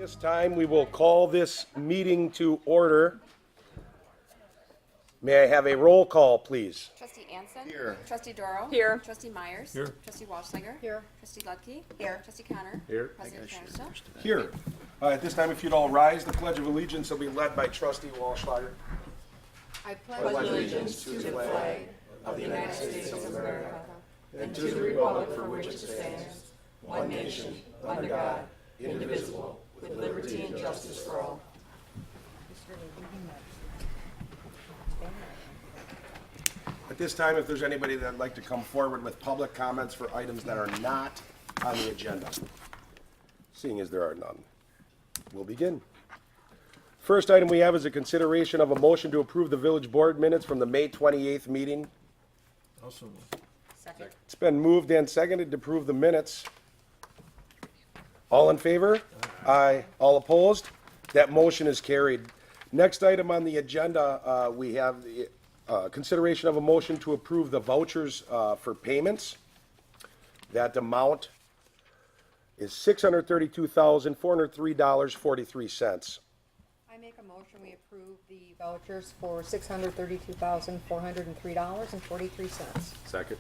This time we will call this meeting to order. May I have a roll call, please? Trustee Anson. Here. Trustee Doro. Here. Trustee Myers. Here. Trustee Wallschlager. Here. Trustee Lutke. Here. Trustee Connor. Here. President Vanderstel. Here. At this time, if you'd all rise, the Pledge of Allegiance will be led by Trustee Wallschlager. I pledge allegiance to the flag of the United States of America and to the republic for which it stands, one nation, under God, indivisible, with liberty and justice for all. At this time, if there's anybody that'd like to come forward with public comments for items that are not on the agenda. Seeing as there are none, we'll begin. First item we have is a consideration of a motion to approve the village board minutes from the May 28th meeting. Also, Second. It's been moved and seconded to approve the minutes. All in favor? Aye. All opposed? That motion is carried. Next item on the agenda, we have the consideration of a motion to approve the vouchers for payments. That amount is $632,403.43. I make a motion, we approve the vouchers for $632,403.43. Second.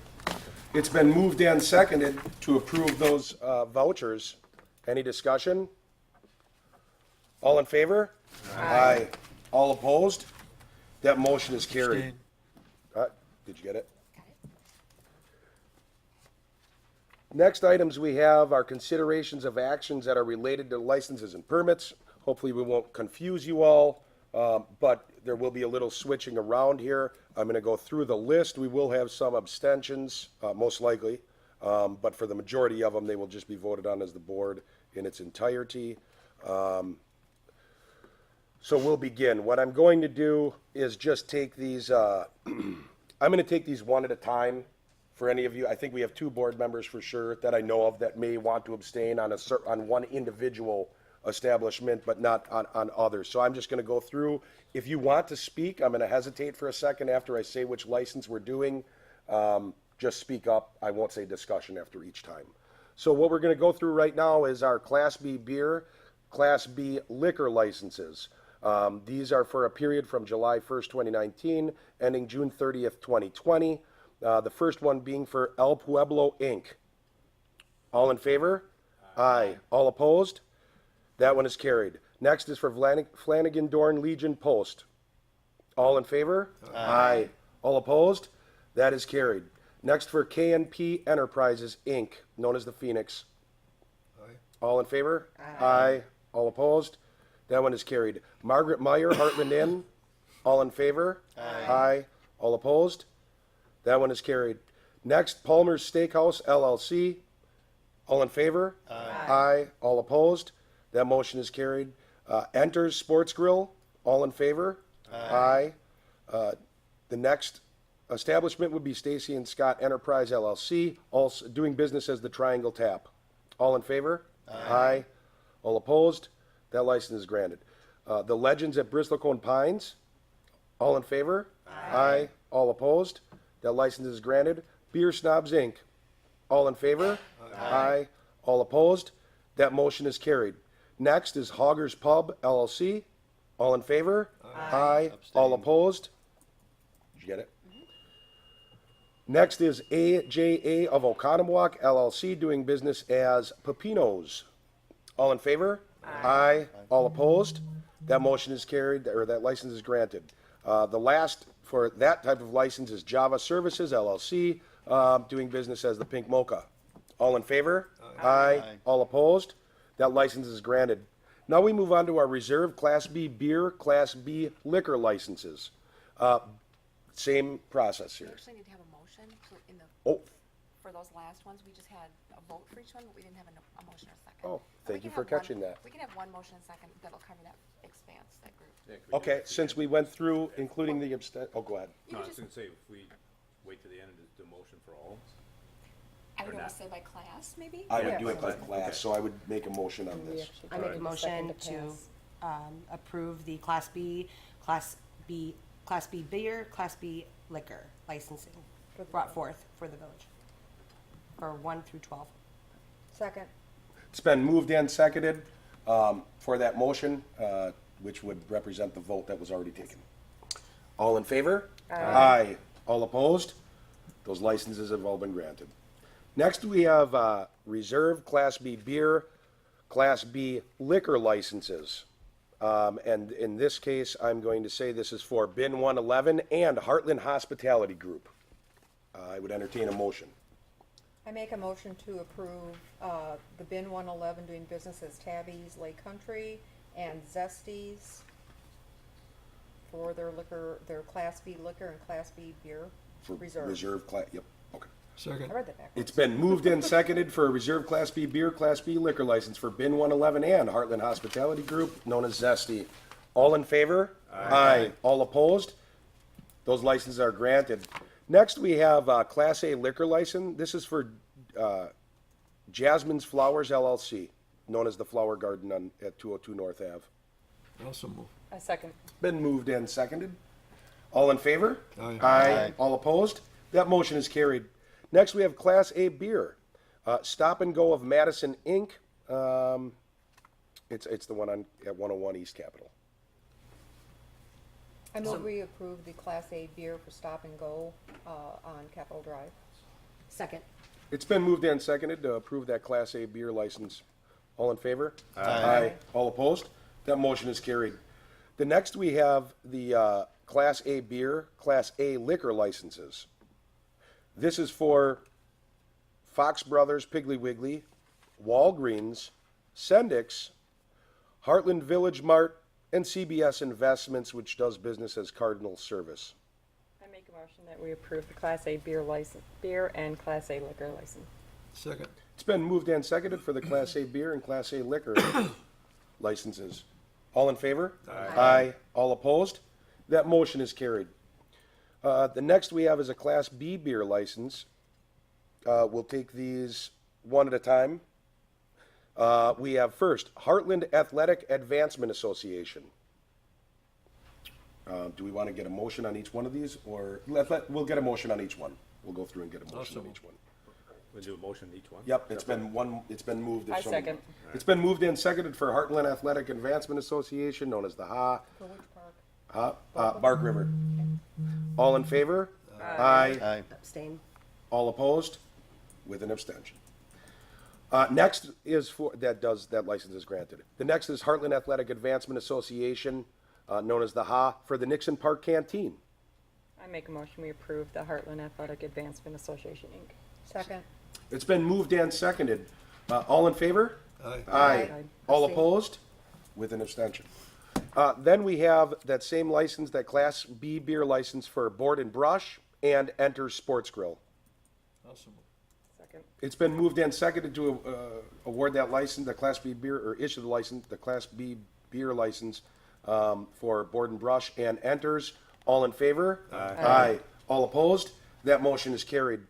It's been moved and seconded to approve those vouchers. Any discussion? All in favor? Aye. All opposed? That motion is carried. Did you get it? Got it. Next items we have are considerations of actions that are related to licenses and permits. Hopefully we won't confuse you all, but there will be a little switching around here. I'm going to go through the list. We will have some abstentions, most likely, but for the majority of them, they will just be voted on as the board in its entirety. So we'll begin. What I'm going to do is just take these, I'm going to take these one at a time for any of you. I think we have two board members for sure that I know of that may want to abstain on on one individual establishment, but not on others. So I'm just going to go through. If you want to speak, I'm going to hesitate for a second after I say which license we're doing. Just speak up. I won't say discussion after each time. So what we're going to go through right now is our Class B beer, Class B liquor licenses. These are for a period from July 1st, 2019, ending June 30th, 2020. The first one being for El Pueblo, Inc. All in favor? Aye. All opposed? That one is carried. Next is for Flanagan Dorn Legion Post. All in favor? Aye. All opposed? That is carried. Next for KNP Enterprises, Inc., known as the Phoenix. Aye. All in favor? Aye. All opposed? That one is carried. Margaret Meyer, Hartland Inn. All in favor? Aye. All opposed? That one is carried. Next, Palmer's Steakhouse, LLC. All in favor? Aye. All opposed? That motion is carried. Enters Sports Grill. All in favor? Aye. The next establishment would be Stacy and Scott Enterprise, LLC, also doing business as the Triangle Tap. All in favor? Aye. All opposed? That license is granted. The Legends at Bristlecone Pines. All in favor? Aye. All opposed? That license is granted. Beer Snobs, Inc. All in favor? Aye. All opposed? That motion is carried. Next is Hoggers Pub, LLC. All in favor? Aye. All opposed? Did you get it? Next is AJA of Oconomowoc, LLC, doing business as Pepino's. All in favor? Aye. All opposed? That motion is carried, or that license is granted. The last for that type of license is Java Services, LLC, doing business as the Pink Mocha. All in favor? Aye. All opposed? That license is granted. Now we move on to our reserved Class B beer, Class B liquor licenses. Same process We here. actually need to have a motion in the, Oh, for those last ones, we just had a vote for each one, but we didn't have a motion or second. Oh, But thank we you can for have catching one- that. We can have one motion and second that'll cover that expanse, that group. okay, since we went through, including the oh, go ahead. You No, I could was just, gonna say, if we wait to the end and do the motion for all, I would or almost not. say by class, maybe? I would Yeah. do it by Okay. class, so I would make a motion on We this. actually I make a did motion second to pass. approve the Class B beer, Class B liquor licensing brought forth for the village for 1 through 12. Second. It's been moved and seconded for that motion, which would represent the vote that was already taken. All in favor? Aye. All opposed? Those licenses have all been granted. Next, we have reserve Class B beer, Class B liquor licenses. And in this case, I'm going to say this is for Bin 111 and Hartland Hospitality Group. I would entertain a motion. I make a motion to approve the Bin 111 doing business as Tabby's Lake Country and Zesties for their liquor, their Class B liquor and Class B beer For reserve. Yep, okay. Second. I read that backwards. It's been moved and seconded for a reserve Class B beer, Class B liquor license for Bin 111 and Hartland Hospitality Group, known as Zesty. All in favor? Aye. All opposed? Those licenses are granted. Next, we have Class A liquor license. This is for Jasmine's Flowers LLC, known as the Flower Garden at 202 North Ave. Also move. I second. Been moved and seconded. All in favor? Aye. Aye. All opposed? That motion is carried. Next, we have Class A beer. Stop and Go of Madison, Inc. It's the one at 101 East Capitol. I move we approve the Class A beer for Stop and Go on Capitol Drive. Second. It's been moved and seconded to approve that Class A beer license. All in favor? Aye. All opposed? That motion is carried. The next, we have the Class A beer, Class A liquor licenses. This is for Fox Brothers Piggly Wiggly, Walgreens, Sendix, Heartland Village Mart, and CBS Investments, which does business as Cardinal Service. I make a motion that we approve the Class A beer and Class A liquor license. Second. It's been moved and seconded for the Class A beer and Class A liquor licenses. All in favor? Aye. All opposed? That motion is carried. The next we have is a Class B beer license. We'll take these one at a time. We have first, Hartland Athletic Advancement Association. Do we want to get a motion on each one of these, or we'll get a motion on each one. We'll go through and get a motion on each one. We'll do a motion on each one? Yep, it's been moved. I second. It's been moved and seconded for Heartland Athletic Advancement Association, known as the HA. For which park? Bark River. All in favor? Aye. Abstain. All opposed? With an abstention. Next is for, that license is granted. The next is Heartland Athletic Advancement Association, known as the HA, for the Nixon Park Canteen. I make a motion we approve the Hartland Athletic Advancement Association, Inc. Second. It's been moved and seconded. All in favor? Aye. Aye. All Abstain. opposed? With an abstention. Then we have that same license, that Class B beer license for Board and Brush and Enter Sports Grill. Also move. Second. It's been moved and seconded to award that license, the Class B beer, or issue the license, the Class B beer license for Board and Brush and Enters. All in favor? Aye. All opposed? That motion is carried.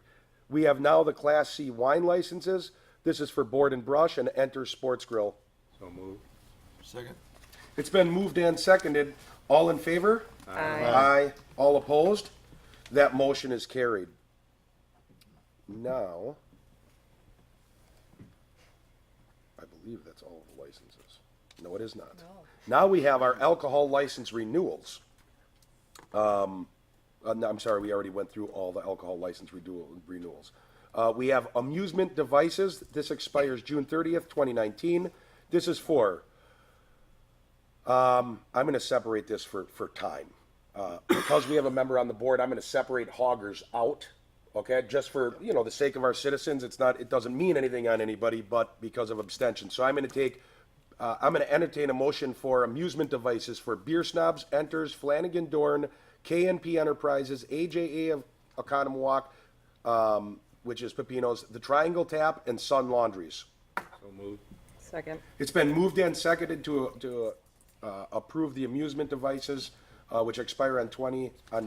We have now the Class C wine licenses. This is for Board and Brush and Enter Sports Grill. So moved. Second. It's been moved and seconded. All in favor? Aye. All opposed? That motion is carried. Now, I believe that's all of the licenses. No, it is not. Now we have our alcohol license renewals. No, I'm sorry, we already went through all the alcohol license renewals. We have amusement devices. This expires June 30th, 2019. This is for, I'm going to separate this for time. Because we have a member on the board, I'm going to separate Hoggers out. Okay, just for, the sake of our citizens, it doesn't mean anything on anybody, but because of abstention. So I'm going to entertain a motion for amusement devices for Beer Snobs, Enters, Flanagan Dorn, KNP Enterprises, AJA of Oconomowoc, which is Pepino's, the Triangle Tap, and Sun Laundries. So moved. Second. It's been moved and seconded to approve the amusement devices, which expire on 2020, right?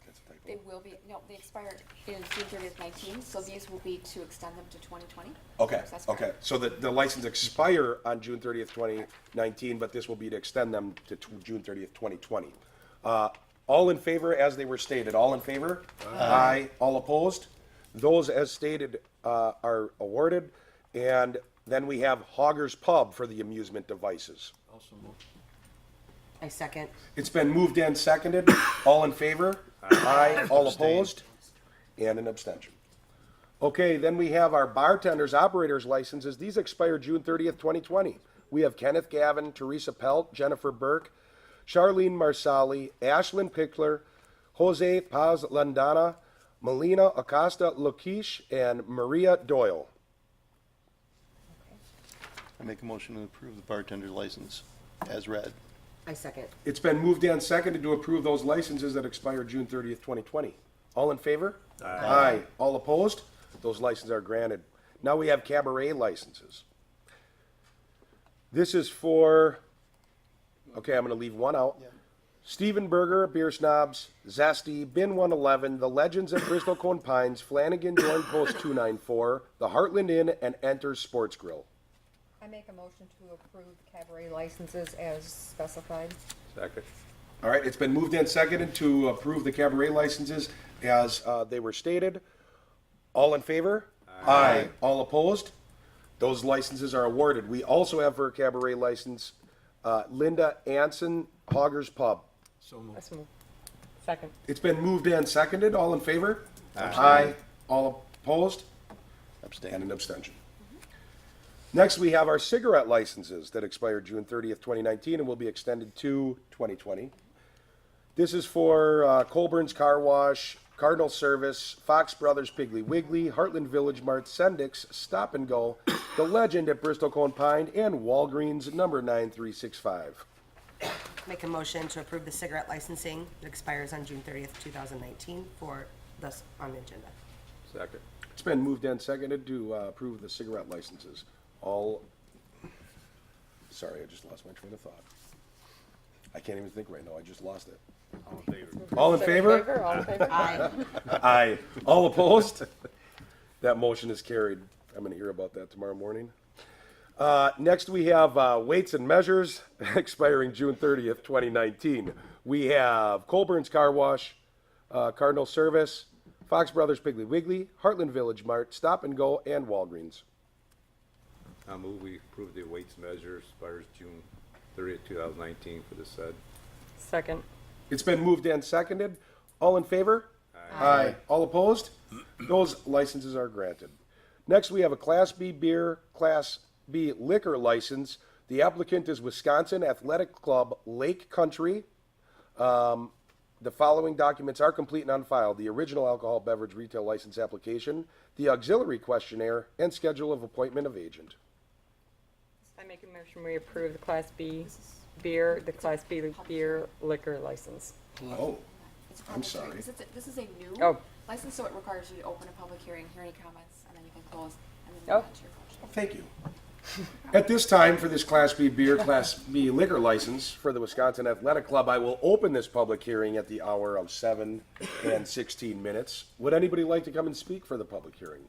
That's a typo. They will be, no, they expired in June 30th, 19, so these will be to extend them to 2020. Okay, That's correct. okay. So the license expire on June 30th, 2019, but this will be to extend them to June 30th, 2020. All in favor, as they were stated, all in favor? Aye. All opposed? Those as stated are awarded. And then we have Hogger's Pub for the amusement devices. Also moved. I second. It's been moved and seconded. All in favor? Aye. All opposed? And an abstention. Okay, then we have our bartenders, operators licenses. These expire June 30th, 2020. We have Kenneth Gavin, Teresa Pelt, Jennifer Burke, Charlene Marsali, Ashlyn Pickler, Jose Paz Landana, Melina Acosta Lukish, and Maria Doyle. I make a motion to approve the bartender license as read. I second. It's been moved and seconded to approve those licenses that expire June 30th, 2020. All in favor? Aye. All opposed? Those licenses are granted. Now we have cabaret licenses. This is for, okay, I'm going to leave one out. Stephen Berger, Beer Snobs, Zesty, Bin 111, The Legends at Bristol Cone Pines, Flanagan Joint Post 294, the Hartland Inn, and Enter Sports Grill. I make a motion to approve cabaret licenses as specified. Second. All right, it's been moved and seconded to approve the cabaret licenses as they were stated. All in favor? Aye. All opposed? Those licenses are awarded. We also have for a cabaret license, Linda Anson, Hogger's Pub. So moved. So moved. Second. It's been moved and seconded. All in favor? Aye. All opposed? Abstain. And an abstention. Next, we have our cigarette licenses that expired June 30th, 2019, and will be extended to 2020. This is for Colburn's Car Wash, Cardinal Service, Fox Brothers Piggly Wiggly, Heartland Village Mart, Sendix, Stop and Go, The Legend at Bristol Cone Pine, and Walgreens number 9365. Make a motion to approve the cigarette licensing that expires on June 30th, 2019 for thus on the agenda. Second. It's been moved and seconded to approve the cigarette licenses. Sorry, I just lost my train of thought. I can't even think right now. I just lost it. All in favor? All in favor? All in favor? Aye. Aye. All opposed? That motion is carried. I'm going to hear about that tomorrow morning. Next, we have weights and measures expiring June 30th, 2019. We have Colburn's Car Wash, Cardinal Service, Fox Brothers Piggly Wiggly, Heartland Village Mart, Stop and Go, and Walgreens. I move we approve the weights measure expires June 30th, 2019 for the said. Second. It's been moved and seconded. All in favor? Aye. All opposed? Those licenses are granted. Next, we have a Class B beer, Class B liquor license. The applicant is Wisconsin Athletic Club Lake Country. The following documents are complete and on file: the original alcohol beverage retail license application, the auxiliary questionnaire, and schedule of appointment of agent. I make a motion we approve the Class B beer, the Class B beer liquor license. Oh, It's a I'm public sorry. hearing. This is a new Oh. license, so it requires you to open a public hearing, hear any comments, and then you can close, and then Oh. move on to your motion. thank you. At this time, for this Class B beer, Class B liquor license for the Wisconsin Athletic Club, I will open this public hearing at the hour of 7:16. Would anybody like to come and speak for the public hearing?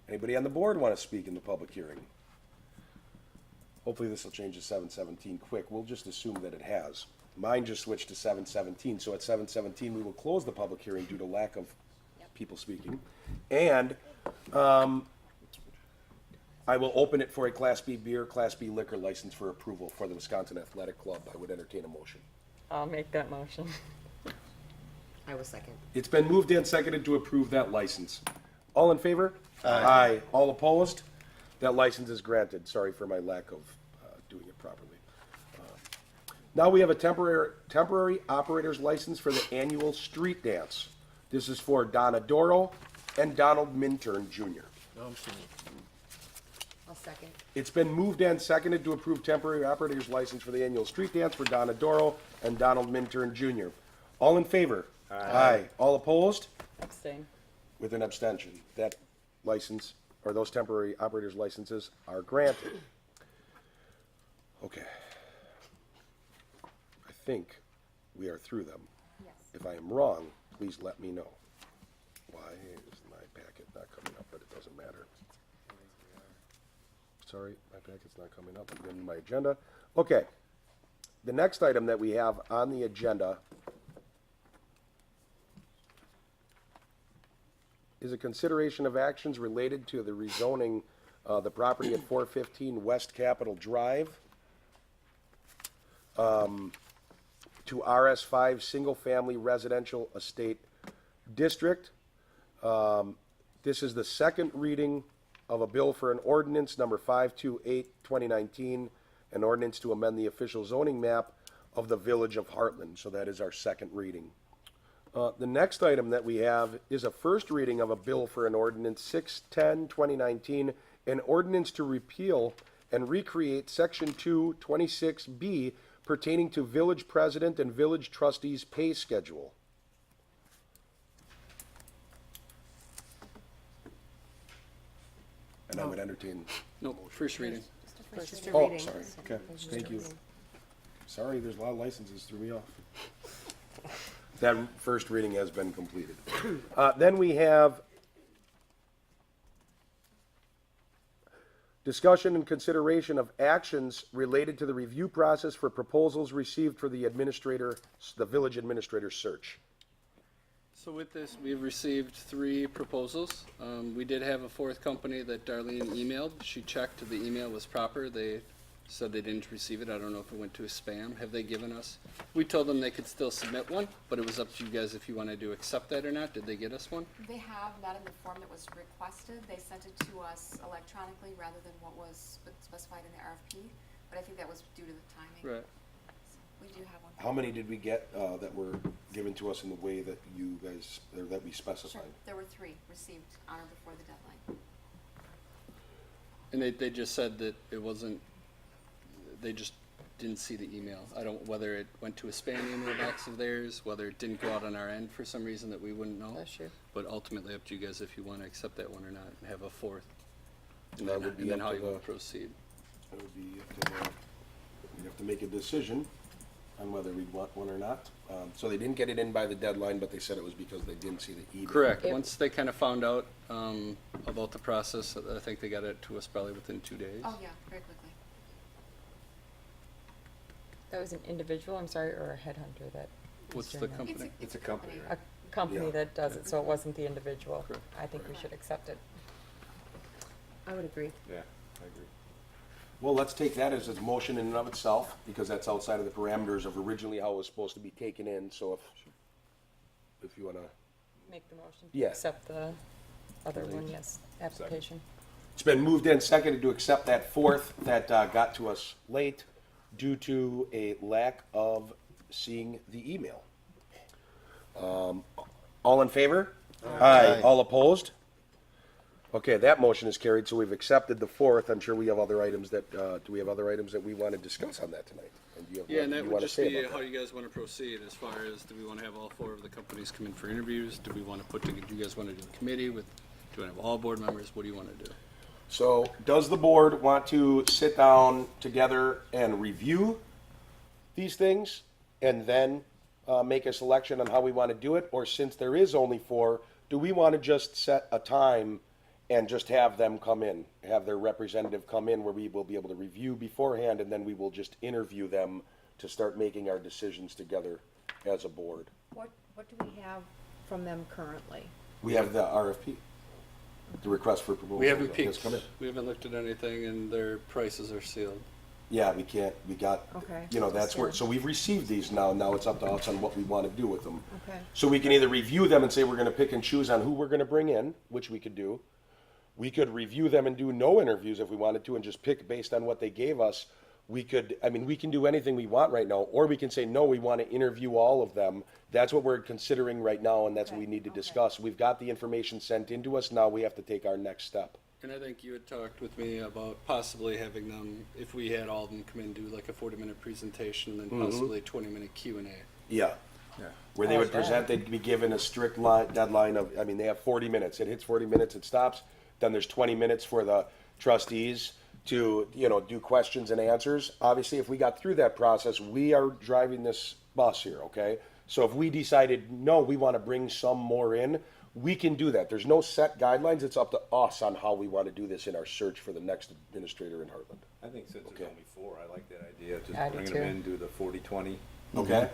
Anybody on the board want to speak in the public hearing? Hopefully this will change to 7:17 quick. We'll just assume that it has. Mine just switched to 7:17, so at 7:17 we will close the public hearing due to lack of people speaking. And I will open it for a Class B beer, Class B liquor license for approval for the Wisconsin Athletic Club. I would entertain a motion. I'll make that motion. I will second. It's been moved and seconded to approve that license. All in favor? Aye. All opposed? That license is granted. Sorry for my lack of doing it properly. Now we have a temporary operator's license for the annual street dance. This is for Donna Doro and Donald Minturn Jr. Also moved. I'll second. It's been moved and seconded to approve temporary operator's license for the annual street dance for Donna Doro and Donald Minturn Jr. All in favor? Aye. All opposed? Abstain. With an abstention. That license, or those temporary operators' licenses are granted. Okay. I think we are through them. Yes. If I am wrong, please let me know. Why is my packet not coming up, but it doesn't matter. Sorry, my packet's not coming up. I'm in my agenda. Okay. The next item that we have on the agenda is a consideration of actions related to the rezoning the property at 415 West Capitol Drive, to RS5 Single Family Residential Estate District. This is the second reading of a bill for an ordinance number 528, 2019, an ordinance to amend the official zoning map of the Village of Hartland. So that is our second reading. The next item that we have is a first reading of a bill for an ordinance 610, 2019, an ordinance to repeal and recreate Section 2, 26B pertaining to village president and village trustees' pay schedule. And I would entertain. No, first reading. Just a Oh, reading. sorry. Okay, thank you. Sorry, there's a lot of licenses, threw me off. That first reading has been completed. Then we have discussion and consideration of actions related to the review process for proposals received for the administrator, the village administrator search. So with this, we've received 3 proposals. We did have a 4th company that Darlene emailed. She checked the email was proper. They said they didn't receive it. I don't know if it went to a spam. Have they given us? We told them they could still submit one, but it was up to you guys if you wanted to accept that or not. Did they get us one? They have, not in the form that was requested. They sent it to us electronically rather than what was specified in the RFP, but I think that was due to the timing. Right. So we do have one. How many did we get that were given to us in the way that you guys, or that we Sure, specified? there were 3 received on or before the deadline. And they just said that it wasn't, they just didn't see the email. I don't, whether it went to a spam email box of theirs, whether it didn't go out on our end for some reason that we wouldn't know. Bless you. But ultimately up to you guys if you want to accept that one or not and have a 4th. And That then, would be and then up how to you want the- to proceed. That would be up to the, we'd have to make a decision on whether we'd want one or not. So they didn't get it in by the deadline, but they said it was because they didn't see the email. Correct. Yep. Once they kind of found out about the process, I think they got it to us probably within 2 days. Oh, yeah, very quickly. That was an individual, I'm sorry, or a headhunter that was What's the doing that? company? It's a company, A right? company Yeah. that does it, so it wasn't the individual. Correct. I think we should accept it. I would agree. Yeah, I agree. Well, let's take that as a motion in and of itself, because that's outside of the parameters of originally how it was supposed to be taken in, so if you wanna, Make the motion to Yeah. accept the other one, yes, application. it's been moved and seconded to accept that 4th that got to us late due to a lack of seeing the email. All in favor? Aye. All opposed? Okay, that motion is carried, so we've accepted the 4th. I'm sure we have other items that, do we have other items that we want to discuss on that tonight? And do you have Yeah, and what that you would wanna just say be about how that? you guys want to proceed as far as, do we want to have all 4 of the companies come in for interviews? Do we want to put together, do you guys want to do a committee with, do you want to have all board members? What do you want to do? So, does the board want to sit down together and review these things and then make a selection on how we want to do it? Or since there is only 4, do we want to just set a time and just have them come in, have their representative come in where we will be able to review beforehand, and then we will just interview them to start making our decisions together as a board? What do we have from them currently? We have the RFP, the request for proposal. We haven't that peeked, has come in. we haven't looked at anything and their prices are sealed. Yeah, we can't, we got, Okay. you know, that's where, so we've received these now it's up to us on what we want to do with them. Okay. So we can either review them and say we're gonna pick and choose on who we're gonna bring in, which we could do. We could review them and do no interviews if we wanted to and just pick based on what they gave us. We could, I mean, we can do anything we want right now, or we can say, no, we want to interview all of them. That's what we're considering right now, and that's what we need to discuss. We've got the information sent into us, now we have to take our next step. And I think you had talked with me about possibly having them, if we had all of them come in, do like a 40-minute presentation and then possibly a 20-minute Q&A. Yeah. Yeah. Where they would How's that? present, they'd be given a strict deadline of, I mean, they have 40 minutes. It hits 40 minutes, it stops. Then there's 20 minutes for the trustees to, you know, do questions and answers. Obviously, if we got through that process, we are driving this bus here, okay? So if we decided, no, we want to bring some more in, we can do that. There's no set guidelines. It's up to us on how we want to do this in our search for the next administrator in Heartland. I think since Okay. there's only 4, I like that idea, I just do bringing too. them in, do the 40-20. Okay?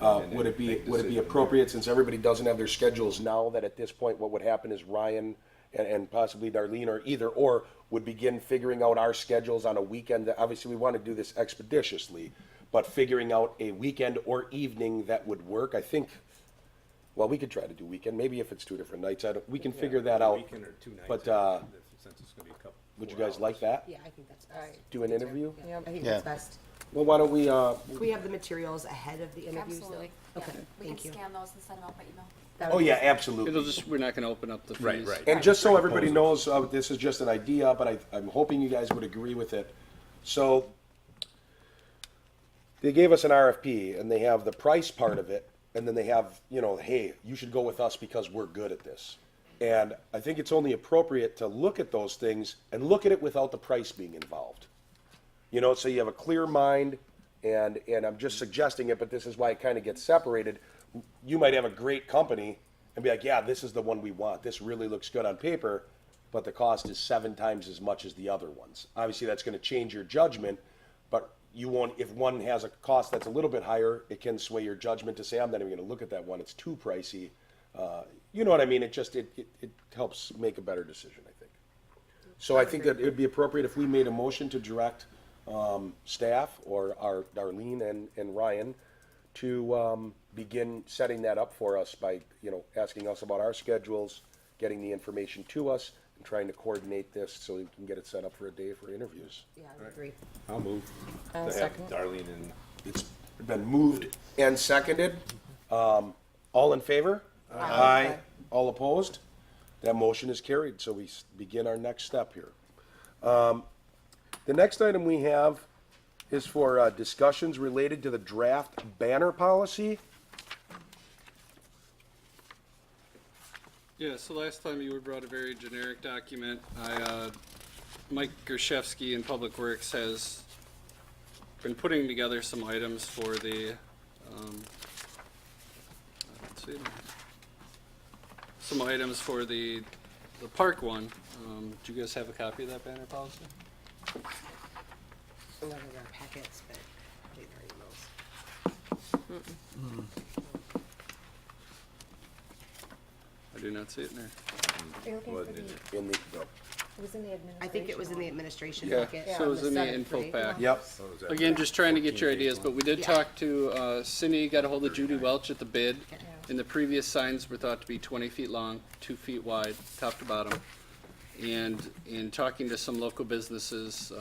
And Would then it be, make would it be decision appropriate, since everybody doesn't have their schedules now, that at this point, what would happen is Ryan and possibly Darlene or either or would begin figuring out our schedules on a weekend. Obviously, we want to do this expeditiously, but figuring out a weekend or evening that would work, I think, well, we could try to do weekend, maybe if it's 2 different nights, we can figure that out. Weekend or 2 nights. But, Since it's gonna be a couple. would you 4 guys hours. like that? Yeah, I think that's best. Do an interview? Yeah, I think Yeah. that's best. Well, why don't we, Can we have the materials ahead of the interviews? though? Absolutely. Okay, Yeah. We thank you. can scan those and send them out by email. That oh would be- yeah, absolutely. It'll just, we're not gonna open up the fees. Right, right. And just so everybody knows, this is just an idea, but I'm hoping you guys would agree with it. So, they gave us an RFP, and they have the price part of it, and then they have, hey, you should go with us because we're good at this. And I think it's only appropriate to look at those things and look at it without the price being involved. So you have a clear mind, and I'm just suggesting it, but this is why it kind of gets separated. You might have a great company and be like, yeah, this is the one we want. This really looks good on paper, but the cost is 7 times as much as the other ones. Obviously, that's going to change your judgment, but you won't, if one has a cost that's a little bit higher, it can sway your judgment to say, I'm not even going to look at that one. It's too pricey. You know what I mean? It just, it helps make a better decision, I think. So I think that it would be appropriate if we made a motion to direct staff or our Darlene and Ryan to begin setting that up for us by, asking us about our schedules, getting the information to us, and trying to coordinate this so we can get it set up for a day for interviews. Yeah, I would agree. I'll move. I'll To have second. Darlene and, It's been moved and seconded. All in favor? Aye. All opposed? That motion is carried, so we begin our next step here. The next item we have is for discussions related to the draft banner policy. Yeah, so last time you brought a very generic document. Mike Gershevsky in Public Works has been putting together some items for the, let's see, some items for the park one. Do you guys have a copy of that banner policy? A lot of our packets, but probably in our emails. I do not see it in there. Are you looking for Wasn't the, in it it. In the, was in the administration? I think it was in the one. administration Yeah, packet. so it was on in the 7th, info right? pack. yep. what was that? Again, just trying to get your 14 ideas, page but we did Yeah. talk to, Cindy got a hold of Judy Welch at the bid. Okay. And the previous signs were thought to be 20 feet long, 2 feet wide, top to bottom. And in talking to some local businesses,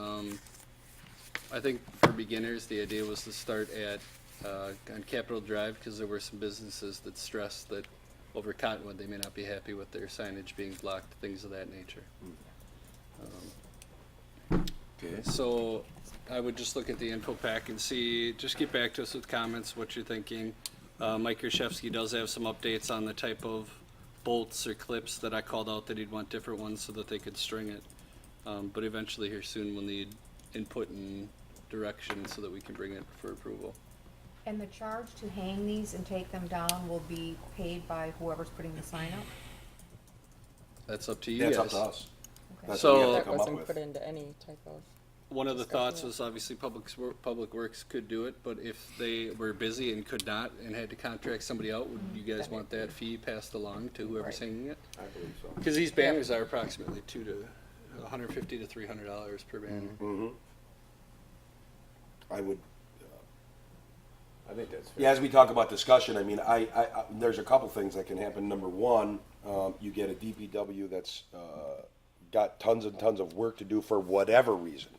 I think for beginners, the idea was to start at, on Capitol Drive, because there were some businesses that stressed that over Cottonwood, they may not be happy with their signage being blocked, things of that nature. Okay. So I would just look at the info pack and see, just get back to us with comments, what you're thinking. Mike Yershevsky does have some updates on the type of bolts or clips that I called out that he'd want different ones so that they could string it. But eventually here soon we'll need input and direction so that we can bring it for approval. And the charge to hang these and take them down will be paid by whoever's putting the sign up? That's up to you That's guys. up to us. Okay. That's what we have So- to That come up wasn't with. put into any type of, One of the Discussion, thoughts yeah. was obviously Public Works could do it, but if they were busy and could not and had to contract somebody out, would you guys want that fee passed along to whoever's Right. hanging it? I believe so. Because these banners are approximately $150 to $300 per banner. Mm-hmm. I would, I think that's fair. yeah, as we talk about discussion, I mean, there's a couple things that can happen. Number one, you get a DPW that's got tons and tons of work to do for whatever reason.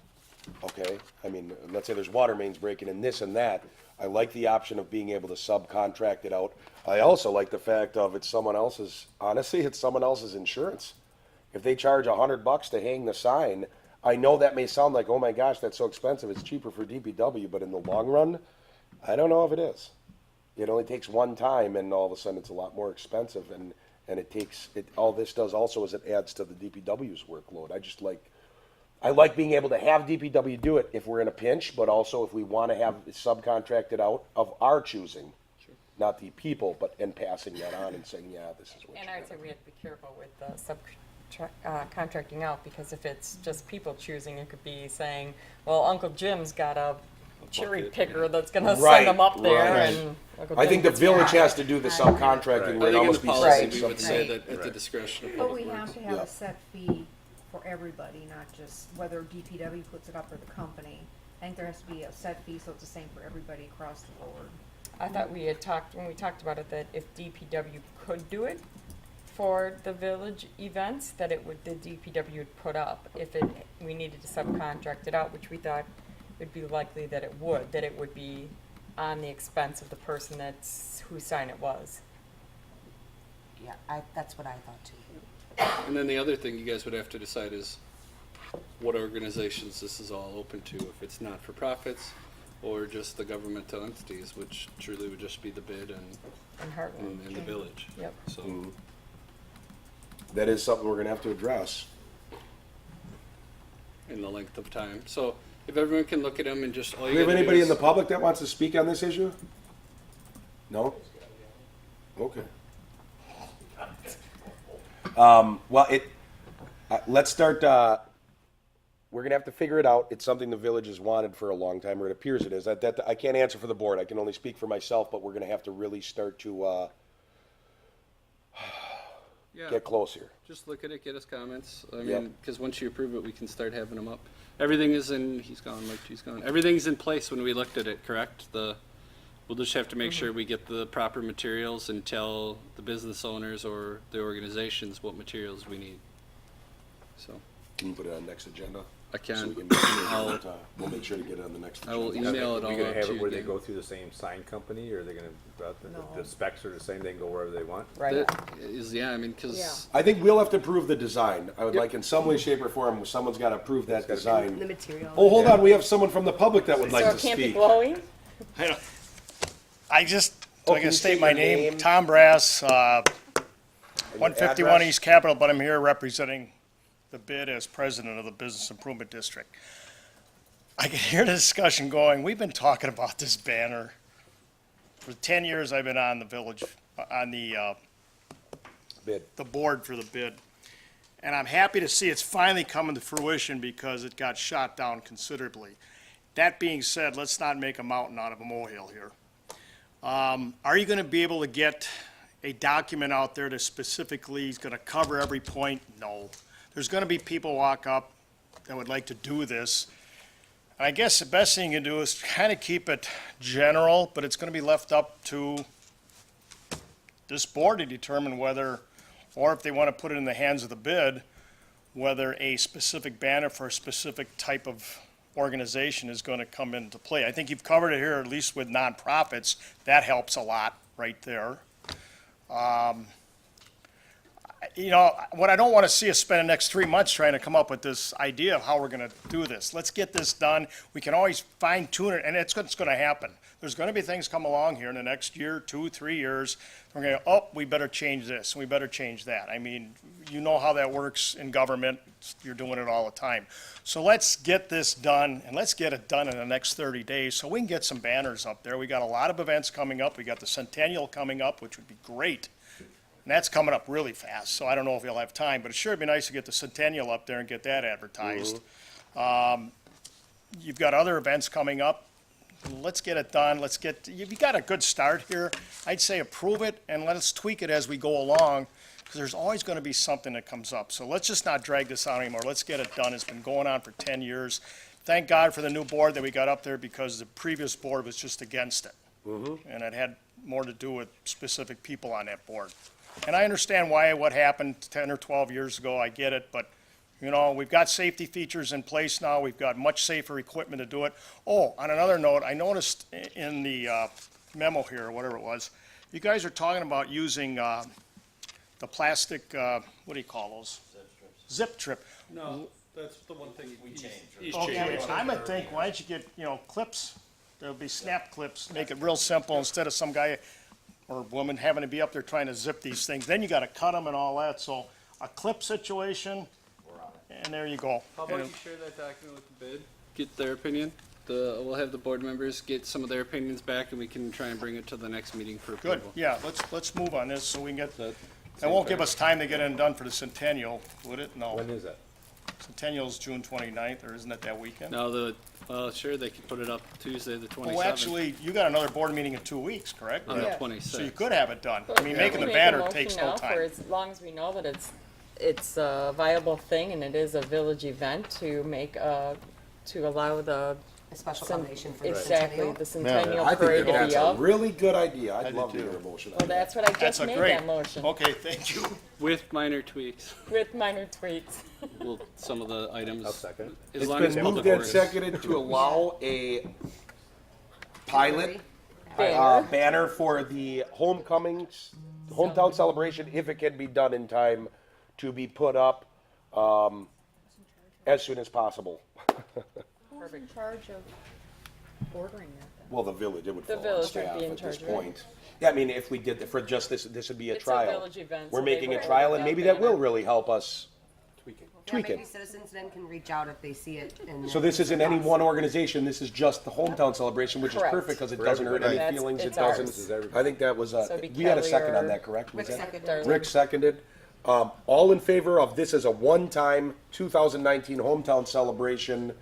Okay? I mean, let's say there's water mains breaking and this and that. I like the option of being able to subcontract it out. I also like the fact of it's someone else's, honestly, it's someone else's insurance. If they charge $100 to hang the sign, I know that may sound like, oh my gosh, that's so expensive. It's cheaper for DPW, but in the long run, I don't know if it is. It only takes one time, and all of a sudden it's a lot more expensive, and it takes it. All this does also is it adds to the DPW's workload. I like being able to have DPW do it if we're in a pinch, but also if we want to have it subcontracted out of our choosing, not the people, but and passing that on and saying, yeah, this is what. and you I'd say gotta we have to be careful with contracting out, because if it's just people choosing, it could be saying, well, Uncle Jim's got a cherry bucket, picker that's gonna Right, send them up there right. and. I think the village has to do the subcontracting I where it think in the almost be policy, saying we would say something. that at the discretion of But Public we have Works. to have Yeah. a set fee for everybody, not just whether DPW puts it up or the company. I think there has to be a set fee, so it's the same for everybody across the board. I thought we had talked, when we talked about it, that if DPW could do it for the village events, that it would, the DPW would put up. If it, we needed to subcontract it out, which we thought would be likely that it would be on the expense of the person whose sign it was. Yeah, that's what I thought too. And then the other thing you guys would have to decide is what organizations this is all open to, if it's not for profits or just the governmental entities, which truly would just be the bid In Hartland. and the village. Yep. So, That is something we're gonna have to address. in the length of time. So if everyone can look at them and just, all Do you we have gotta do anybody in is- the public that wants to speak on this issue? No? Okay. Well, let's start, we're gonna have to figure it out. It's something the village has wanted for a long time, or it appears it is. I can't answer for the board. I can only speak for myself, but we're gonna have to really start to, Yeah. get close here. Just look at it, get us comments. I Yep. mean, because once you approve it, we can start having them up. Everything is in, he's gone, like, he's gone. Everything's in place when we looked at it, correct? We'll just have to make sure we get the proper materials and tell the business owners or the organizations what materials we need. So, Can you put it on next agenda? I can. So we can, we'll make sure to get it on the next I will agenda. email it Are all we gonna out have to it you where they again. go through the same sign company, or are they gonna, No. the specs are the same, they can go wherever they want? Right. That is, yeah, I mean, because Yeah. I think we'll have to approve the design. I would Yep. like in some way, shape, or form, someone's gotta approve that The design. material. Oh, hold on, we have someone from the public that would like So to it can't be speak. glowing? I just, Oh, I can can you state state my your name, name? Tom Brass, 151 address? East Capitol, but I'm here representing the bid as president of the Business Improvement District. I can hear the discussion going, we've been talking about this banner. For 10 years I've been on the village, on the Bid. board for the bid. And I'm happy to see it's finally coming to fruition because it got shot down considerably. That being said, let's not make a mountain out of a molehill here. Are you gonna be able to get a document out there that specifically is gonna cover every point? No. There's gonna be people walk up that would like to do this. And I guess the best thing you can do is kind of keep it general, but it's gonna be left up to this board to determine whether, or if they want to put it in the hands of the bid, whether a specific banner for a specific type of organization is going to come into play. I think you've covered it here, at least with nonprofits. That helps a lot right there. You know, what I don't want to see is spend the next 3 months trying to come up with this idea of how we're going to do this. Let's get this done. We can always fine tune it, and it's what's going to happen. There's going to be things come along here in the next year, 2, 3 years. We're going to, oh, we better change this, and we better change that. I mean, you know how that works in government. You're doing it all the time. So let's get this done, and let's get it done in the next 30 days so we can get some banners up there. We got a lot of events coming up. We got the Centennial coming up, which would be great. And that's coming up really fast, so I don't know if you'll have time, but it sure would be nice to get the Centennial up there and get that advertised. You've got other events coming up. Let's get it done. You've got a good start here. I'd say approve it and let us tweak it as we go along, because there's always going to be something that comes up. So let's just not drag this out anymore. Let's get it done. It's been going on for 10 years. Thank God for the new board that we got up there, because the previous board was just against it. And it had more to do with specific people on that board. And I understand what happened 10 or 12 years ago, I get it, but, you know, we've got safety features in place now, we've got much safer equipment to do it. Oh, on another note, I noticed in the memo here, or whatever it was, you guys are talking about using the plastic, what do you call those? Zip trip. No, that's the one thing we changed. Okay, I would think, why don't you get, clips, there'll be snap clips, make it real simple, instead of some guy or woman having to be up there trying to zip these things. Then you gotta cut them and all that, so a clip situation, and there you go. How about And- you share that document with the bid? Get their opinion. We'll have the board members get some of their opinions back, and we can try and bring it to the next meeting for Good, approval. yeah, let's move on this so we can get, That- that won't give us time to get it done for the Centennial, would it? No. When is that? Centennial's June 29th, or isn't it that weekend? No, sure, they could put it up Tuesday, the 27th. Well, actually, you got another board meeting in 2 weeks, correct? On the Yeah. 26th. So you could have it done. I mean, We making the make a banner motion takes now no for time. As long as we know that it's a viable thing and it is a village event to make, to allow the. A special cen- combination for the Exactly, centennial. the centennial I think parade that to that's be a up. really good idea. I'd do love to too. hear a motion on Well, that. that's what I That's just a made great, that motion, okay, thank you. With minor tweaks. with minor tweaks. Well, some of the items. I'll second. As It's long as been public moved and works. seconded to allow a pilot Banner. banner for the hometown celebration, if it can be done in time, to be put up as soon as possible. Who's in charge of ordering that then? Well, the village, it would The fall on village would staff be in at this charge of it. point. Yeah, I mean, if we did, for just this would be a It's a trial. village event, We're so they making a would trial, order and that maybe that will banner. really help us Yeah, tweak maybe it. citizens then can reach out if they see it. And So this isn't any one organization, this is just the hometown celebration, which is Correct. perfect, because it doesn't hurt any That's- feelings, it it's ours. doesn't. I think that was, So it'd be we had a Kelly second on or that, correct? Was Rick that- seconded. Rick seconded. All in favor of this as a one-time 2019 hometown celebration,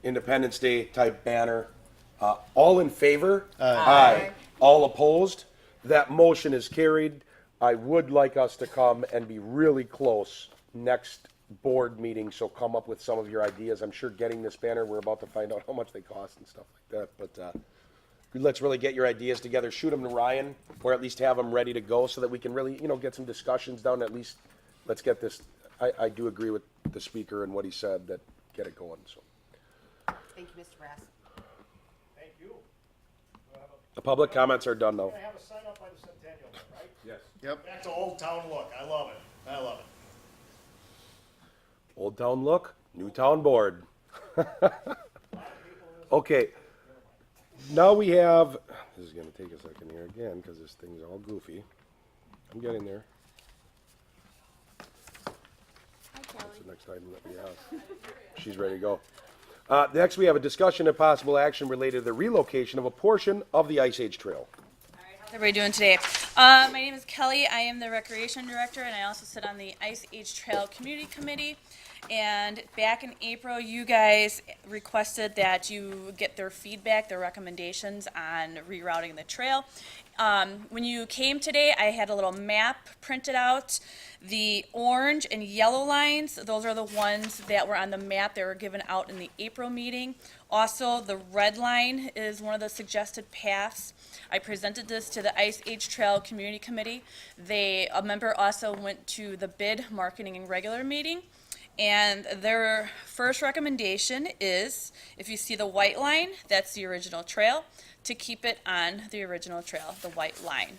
Independence Day type banner? All in favor? Aye. All opposed? That motion is carried. I would like us to come and be really close next board meeting, so come up with some of your ideas. I'm sure getting this banner, we're about to find out how much they cost and stuff like that, but, let's really get your ideas together, shoot them to Ryan, or at least have them ready to go so that we can really, get some discussions down, at least, let's get this, I do agree with the speaker and what he said, that get it going, so. Thank you, Mr. Brass. Thank you. The public comments are done now. I have a sign up by the Centennial, right? Yes. Yep. Back to Old Town look, I love it, I love it. Old Town look, New Town board. Okay, now we have, this is gonna take a second here again, because this thing's all goofy. I'm getting there. What's the next item that we have? She's ready to go. Next, we have a discussion and possible action related to the relocation of a portion of the Ice Age Trail. How's everybody doing today? My name is Kelly. I am the Recreation Director, and I also sit on the Ice Age Trail Community Committee. And back in April, you guys requested that you get their feedback, their recommendations on rerouting the trail. When you came today, I had a little map printed out. The orange and yellow lines, those are the ones that were on the map that were given out in the April meeting. Also, the red line is one of the suggested paths. I presented this to the Ice Age Trail Community Committee. A member also went to the bid, marketing, and regular meeting. And their first recommendation is, if you see the white line, that's the original trail, to keep it on the original trail, the white line.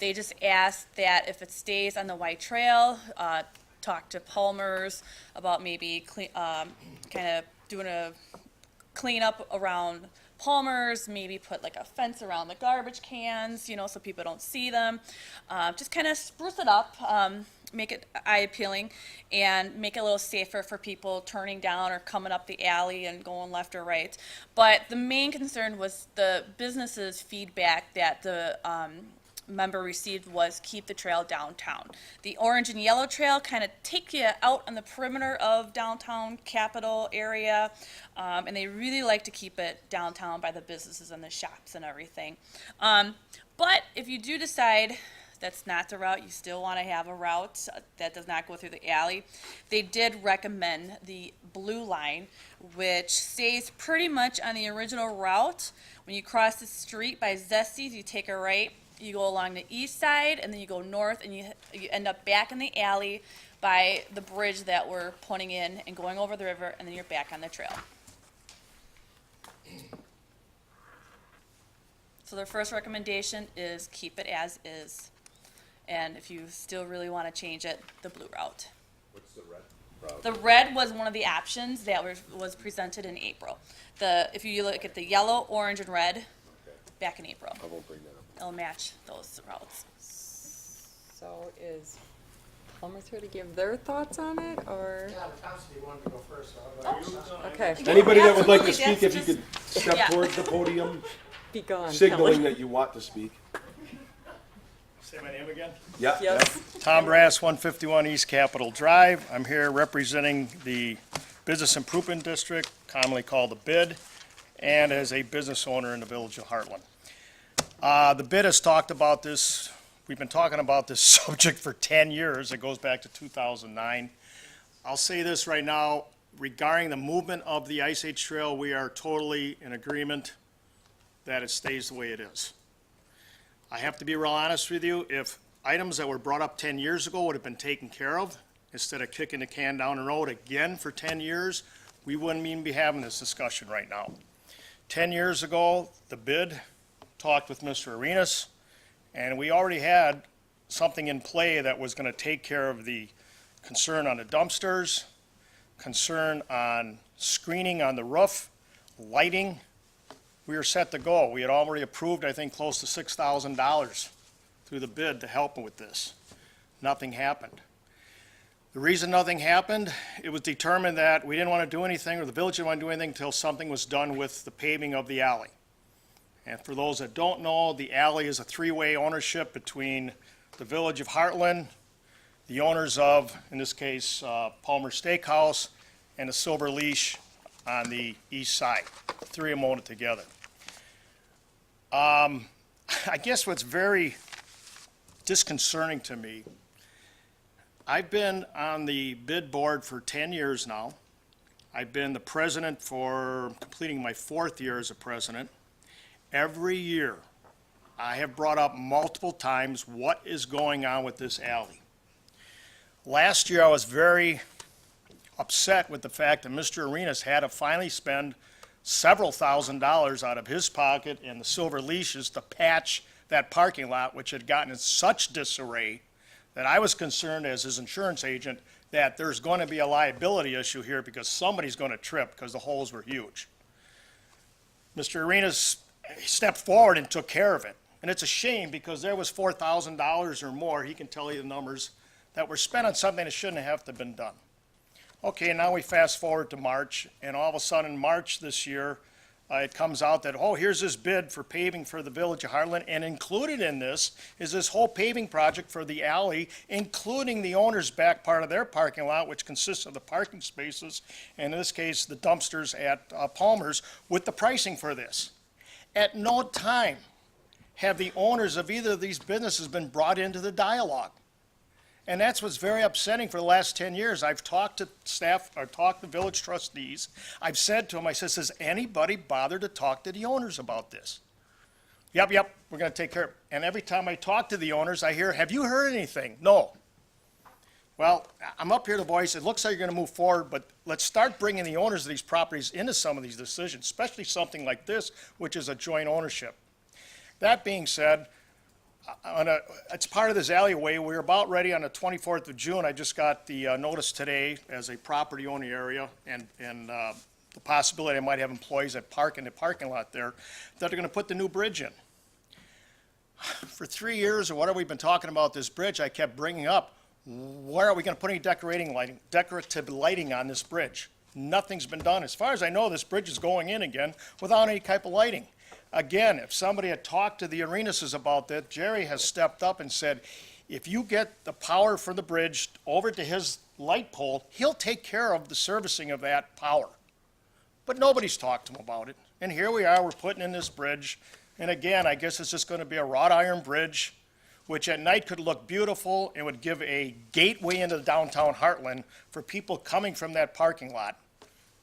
They just asked that if it stays on the white trail, talk to Palmer's about maybe kind of doing a cleanup around Palmer's, maybe put like a fence around the garbage cans, so people don't see them. Just kind of spruce it up, make it eye appealing, and make it a little safer for people turning down or coming up the alley and going left or right. But the main concern was the business's feedback that the member received was keep the trail downtown. The orange and yellow trail kind of take you out on the perimeter of downtown Capitol area, and they really like to keep it downtown by the businesses and the shops and everything. But if you do decide that's not the route, you still want to have a route that does not go through the alley, they did recommend the blue line, which stays pretty much on the original route. When you cross the street by Zesty's, you take a right, you go along the east side, and then you go north, and you end up back in the alley by the bridge that we're putting in and going over the river, and then you're back on the trail. So their first recommendation is keep it as is. And if you still really want to change it, the blue route. What's the red route? The red was one of the options that was presented in April. If you look at the yellow, orange, and red, back in April. I won't bring that up. It'll match those routes. So is Palmer's here to give their thoughts on it, or? Yeah, the constable wanted to go first, so Okay, Anybody that would like to Absolutely, speak, if you that's could step yeah. towards the podium, be gone, signaling Kelly. that you want to speak. Say my name again? Yeah. Yes. Tom Brass, 151 East Capitol Drive. I'm here representing the Business Improvement District, commonly called the BID, and as a business owner in the village of Hartland. The BID has talked about this, we've been talking about this subject for 10 years. It goes back to 2009. I'll say this right now, regarding the movement of the Ice Age Trail, we are totally in agreement that it stays the way it is. I have to be real honest with you, if items that were brought up 10 years ago would have been taken care of, instead of kicking the can down the road again for 10 years, we wouldn't even be having this discussion right now. 10 years ago, the BID talked with Mr. Arenas, and we already had something in play that was going to take care of the concern on the dumpsters, concern on screening on the roof, lighting. We were set to go. We had already approved, I think, close to $6,000 through the BID to help with this. Nothing happened. The reason nothing happened, it was determined that we didn't want to do anything, or the village didn't want to do anything until something was done with the paving of the alley. And for those that don't know, the alley is a three-way ownership between the village of Hartland, the owners of, in this case, Palmer Steakhouse, and the Silver Leash on the east side. The three of them own it together. I guess what's very disconcerting to me, I've been on the BID board for 10 years now. I've been the president for completing my 4th year as a president. Every year, I have brought up multiple times what is going on with this alley. Last year, I was very upset with the fact that Mr. Arenas had to finally spend several $1,000s out of his pocket and the Silver Leashes to patch that parking lot, which had gotten in such disarray that I was concerned as his insurance agent that there's going to be a liability issue here because somebody's going to trip because the holes were huge. Mr. Arenas stepped forward and took care of it. And it's a shame because there was $4,000 or more, he can tell you the numbers, that were spent on something that shouldn't have to been done. Okay, now we fast forward to March, and all of a sudden in March this year, it comes out that, oh, here's this bid for paving for the village of Hartland, and included in this is this whole paving project for the alley, including the owner's back part of their parking lot, which consists of the parking spaces, and in this case, the dumpsters at Palmer's, with the pricing for this. At no time have the owners of either of these businesses been brought into the dialogue. And that's what's very upsetting for the last 10 years. I've talked to staff, or talked to village trustees. I've said to them, I said, has anybody bothered to talk to the owners about this? Yep, we're going to take care of it. And every time I talk to the owners, I hear, have you heard anything? No. Well, I'm up here to voice, it looks like you're going to move forward, but let's start bringing the owners of these properties into some of these decisions, especially something like this, which is a joint ownership. That being said, it's part of this alleyway. We're about ready on the 24th of June. I just got the notice today as a property owner area and the possibility I might have employees that park in the parking lot there that are going to put the new bridge in. For 3 years or whatever we've been talking about this bridge, I kept bringing up, where are we going to put any decorative lighting on this bridge? Nothing's been done. As far as I know, this bridge is going in again without any type of lighting. Again, if somebody had talked to the Arenases about that, Jerry has stepped up and said, if you get the power for the bridge over to his light pole, he'll take care of the servicing of that power. But nobody's talked to him about it. And here we are, we're putting in this bridge. And again, I guess it's just going to be a wrought iron bridge, which at night could look beautiful and would give a gateway into the downtown Hartland for people coming from that parking lot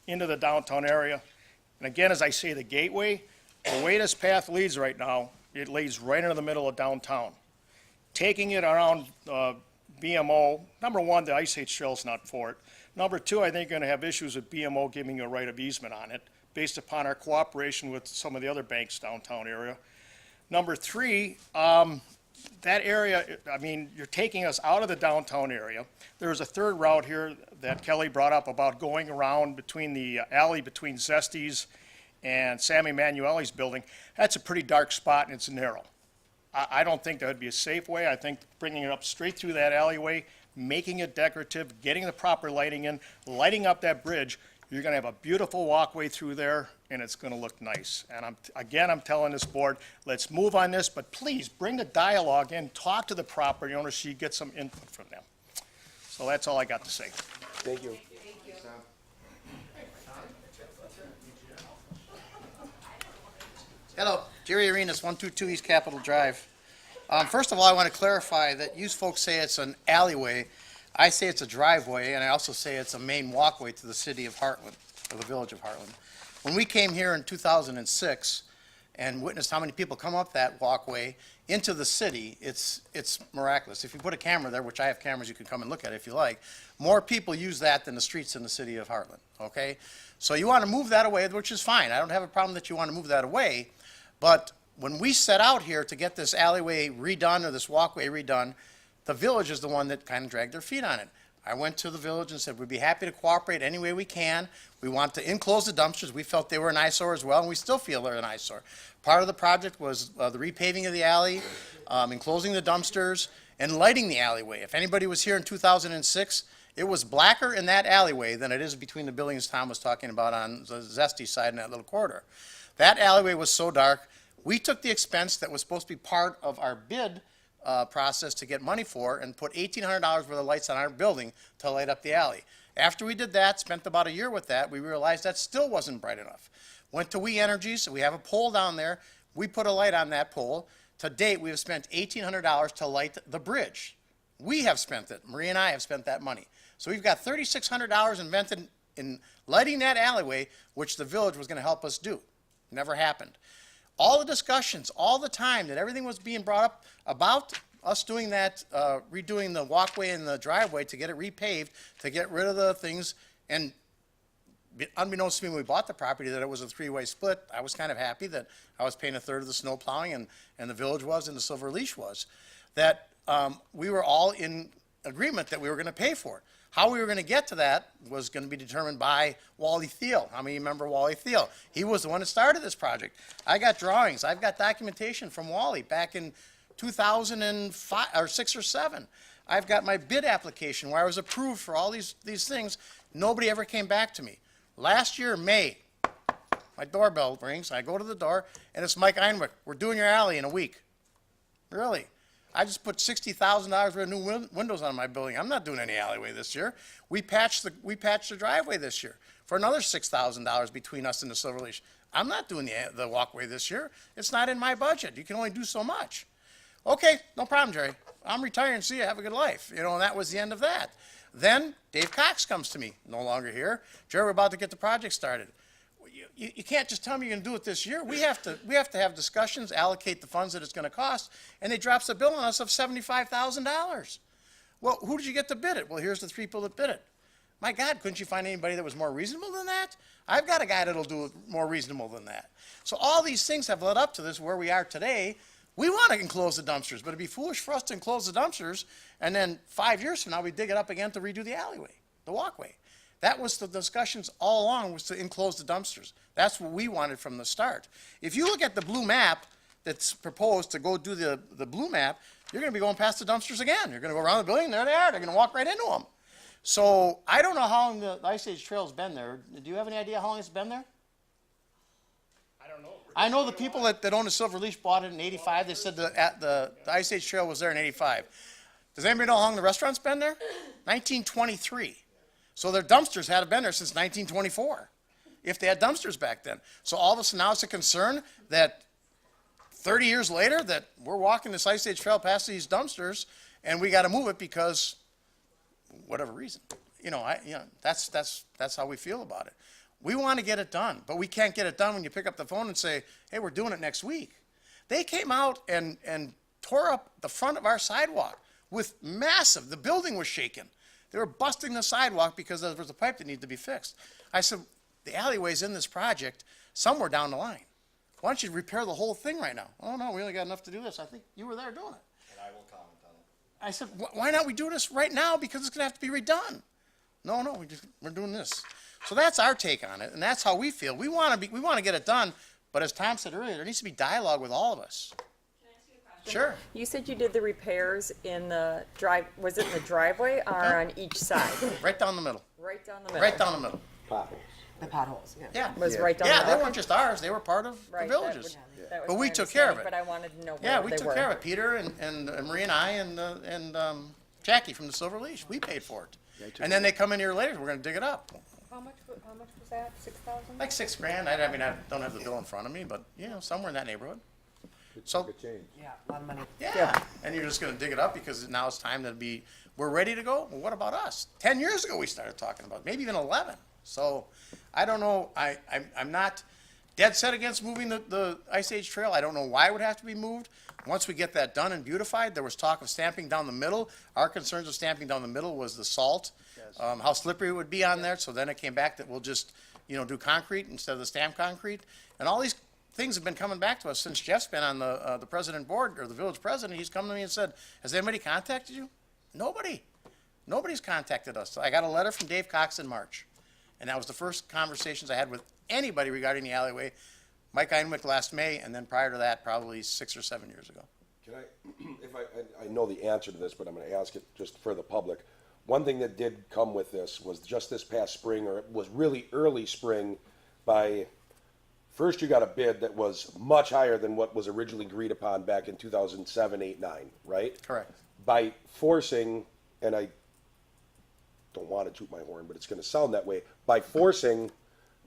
into the downtown area. And again, as I say, the gateway, the way this path leads right now, it leads right into the middle of downtown. Taking it around BMO, number one, the Ice Age Trail's not for it. Number two, I think you're going to have issues with BMO giving you a right of easement on it based upon our cooperation with some of the other banks downtown area. Number three, that area, I mean, you're taking us out of the downtown area. There's a third route here that Kelly brought up about going around between the alley between Zesties and Sammy Manueli's building. That's a pretty dark spot and it's narrow. I don't think that would be a safe way. I think bringing it up straight through that alleyway, making it decorative, getting the proper lighting in, lighting up that bridge, You're gonna have a beautiful walkway through there, and it's gonna look nice. And I'm telling this board, let's move on this, but please bring the dialogue in, talk to the property owners so you get some input from them. So that's all I got to say. Thank you. Hello, Jerry Arenas, 122 East Capitol Drive. First of all, I want to clarify that you folks say it's an alleyway. I say it's a driveway, and I also say it's a main walkway to the city of Hartland, or the village of Hartland. When we came here in 2006 and witnessed how many people come up that walkway into the city, it's miraculous. If you put a camera there, which I have cameras, you can come and look at it if you like, more people use that than the streets in the city of Hartland, okay? So you want to move that away, which is fine. I don't have a problem that you want to move that away, but when we set out here to get this alleyway redone or this walkway redone, the village is the one that kind of dragged their feet on it. I went to the village and said, we'd be happy to cooperate any way we can. We want to enclose the dumpsters. We felt they were an eyesore as well, and we still feel they're an eyesore. Part of the project was the repaving of the alley, enclosing the dumpsters, and lighting the alleyway. If anybody was here in 2006, it was blacker in that alleyway than it is between the buildings Tom was talking about on the Zesty side in that little corridor. That alleyway was so dark, we took the expense that was supposed to be part of our bid process to get money for and put $1,800 worth of lights on our building to light up the alley. After we did that, spent about a year with that, we realized that still wasn't bright enough. Went to We Energy, so we have a pole down there. We put a light on that pole. To date, we have spent $1,800 to light the bridge. We have spent it. Marie and I have spent that money. So we've got $3,600 invested in lighting that alleyway, which the village was going to help us do. Never happened. All the discussions, all the time that everything was being brought up about us doing that, redoing the walkway and the driveway to get it repaved, to get rid of the things, and unbeknownst to me when we bought the property that it was a three-way split, I was kind of happy that I was paying a third of the snow plowing and the village was and the Silver Leash was, that we were all in agreement that we were going to pay for it. How we were going to get to that was going to be determined by Wally Thiel. How many remember Wally Thiel? He was the one that started this project. I got drawings. I've got documentation from Wally back in 2005 or 6 or 7. I've got my bid application where I was approved for all these things. Nobody ever came back to me. Last year, May, my doorbell rings. I go to the door, and it's Mike Einwick. We're doing your alley in a week. Really? I just put $60,000 worth of new windows on my building. I'm not doing any alleyway this year. We patched the driveway this year for another $6,000 between us and the Silver Leash. I'm not doing the walkway this year. It's not in my budget. You can only do so much. Okay, no problem, Jerry. I'm retiring. See you. Have a good life. And that was the end of that. Then Dave Cox comes to me, no longer here. Jerry, we're about to get the project started. You can't just tell me you're going to do it this year. We have to have discussions, allocate the funds that it's going to cost, and they drops a bill on us of $75,000. Well, who did you get to bid it? Well, here's the 3 people that bid it. My God, couldn't you find anybody that was more reasonable than that? I've got a guy that'll do it more reasonable than that. So all these things have led up to this where we are today. We want to enclose the dumpsters, but it'd be foolish for us to enclose the dumpsters, and then 5 years from now, we dig it up again to redo the alleyway, the walkway. That was the discussions all along, was to enclose the dumpsters. That's what we wanted from the start. If you look at the blue map that's proposed to go do the blue map, you're going to be going past the dumpsters again. You're going to go around the building, there they are. They're going to walk right into them. So I don't know how long the Ice Age Trail's been there. Do you have any idea how long it's been there? I don't know. I know the people that own the Silver Leash bought it in '85. They said the Ice Age Trail was there in '85. Does anybody know how long the restaurant's been there? 1923. So their dumpsters had been there since 1924, if they had dumpsters back then. So all of a sudden now it's a concern that 30 years later that we're walking this Ice Age Trail past these dumpsters and we got to move it because whatever reason. That's how we feel about it. We want to get it done, but we can't get it done when you pick up the phone and say, hey, we're doing it next week. They came out and tore up the front of our sidewalk with massive, the building was shaking. They were busting the sidewalk because there was a pipe that needed to be fixed. I said, the alleyway's in this project somewhere down the line. Why don't you repair the whole thing right now? Oh, no, we only got enough to do this. I think you were there doing it. And I will comment on it. I said, why not we do this right now because it's going to have to be redone? No, we're doing this. So that's our take on it, and that's how we feel. We want to get it done, but as Tom said earlier, there needs to be dialogue with all of us. Sure. You said you did the repairs in the was it in the driveway or on each side? Right down the middle. Right down the middle. Right down the middle. Potholes. The potholes, yeah. Yeah. Was right down Yeah, the they weren't just ours, they were part of the Right, villages. that was But we my took care of understanding, it. But I wanted to know Yeah, where we they took were. care of it. Peter and Marie and I and Jackie from the Silver Leash, we paid for it. And then they come in here later, we're gonna dig it up. How much was that? 6,000? Like $6,000. I mean, I don't have the bill in front of me, but, you know, somewhere in that neighborhood. So, Good change. Yeah, a lot of money. yeah, and you're just gonna dig it up because now it's time we're ready to go? Well, what about us? 10 years ago, we started talking about, it, maybe even 11. So, I don't know, I'm not dead set against moving the Ice Age Trail. I don't know why it would have to be moved. Once we get that done and beautified, there was talk of stamping down the middle. Our concerns of stamping down the middle was the salt, how slippery it would be on there. So then it came back that we'll just, do concrete instead of the stamped concrete. And all these things have been coming back to us since Jeff's been on the president board, or the village president. He's come to me and said, has anybody contacted you? Nobody. Nobody's contacted us. I got a letter from Dave Cox in March. And that was the first conversations I had with anybody regarding the alleyway. Mike Einwick last May, and then prior to that, probably 6 or 7 years ago. Can I know the answer to this, but I'm gonna ask it just for the public. One thing that did come with this was just this past spring, or it was really early spring, first you got a bid that was much higher than what was originally agreed upon back in 2007, 8, 9, right? Correct. By forcing, and I don't want to toot my horn, but it's gonna sound that way, by forcing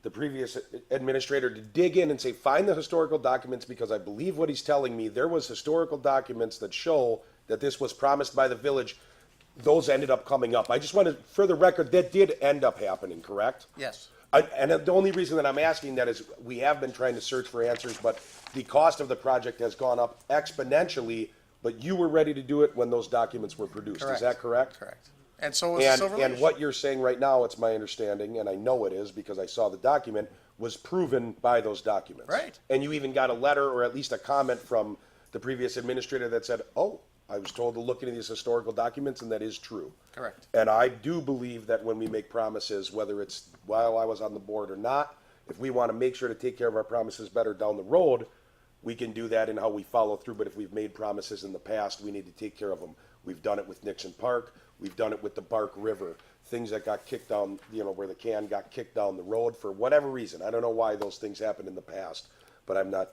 the previous administrator to dig in and say, find the historical documents, because I believe what he's telling me, there was historical documents that show that this was promised by the village. Those ended up coming up. I just wanted, for the record, that did end up happening, correct? Yes. And the only reason that I'm asking that is we have been trying to search for answers, but the cost of the project has gone up exponentially, but you were ready to do it when those documents were produced. Is that correct? Correct. And so was the Silver And Leash. what you're saying right now, it's my understanding, and I know it is because I saw the document, was proven by those documents. Right. And you even got a letter or at least a comment from the previous administrator that said, oh, I was told to look into these historical documents, and that is true. Correct. And I do believe that when we make promises, whether it's while I was on the board or not, if we want to make sure to take care of our promises better down the road, we can do that in how we follow through. But if we've made promises in the past, we need to take care of them. We've done it with Nixon Park. We've done it with the Bark River. Things that got kicked down, where the can got kicked down the road for whatever reason. I don't know why those things happened in the past, but I'm not,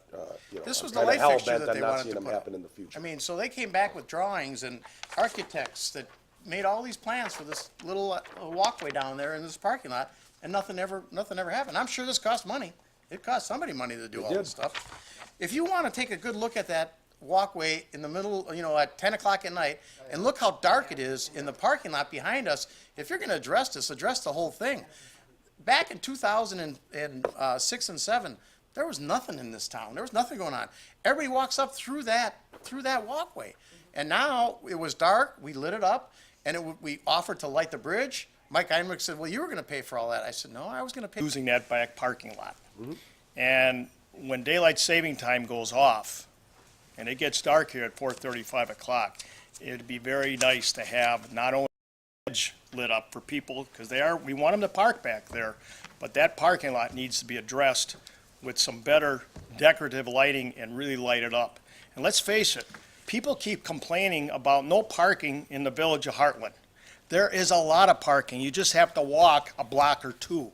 This was I'm the kinda light fixture hell-bent that on they not wanted seeing to them put up. happen in the future. I mean, so they came back with drawings and architects that made all these plans for this little walkway down there in this parking lot, and nothing ever happened. I'm sure this cost money. It cost somebody money to do all did. this stuff. If you want to take a good look at that walkway in the middle, at 10 o'clock at night, and look how dark it is in the parking lot behind us, if you're going to address this, address the whole thing. Back in 2006 and 7, there was nothing in this town. There was nothing going on. Everybody walks up through that walkway. And now it was dark, we lit it up, and we offered to light the bridge. Mike Einwick said, well, you were going to pay for all that. I said, no, I was going to pay. Using that back parking lot. And when daylight saving time goes off, and it gets dark here at 4:30, 5 o'clock, it'd be very nice to have not only the edge lit up for people, because we want them to park back there, but that parking lot needs to be addressed with some better decorative lighting and really light it up. And let's face it, people keep complaining about no parking in the village of Hartland. There is a lot of parking. You just have to walk a block or two.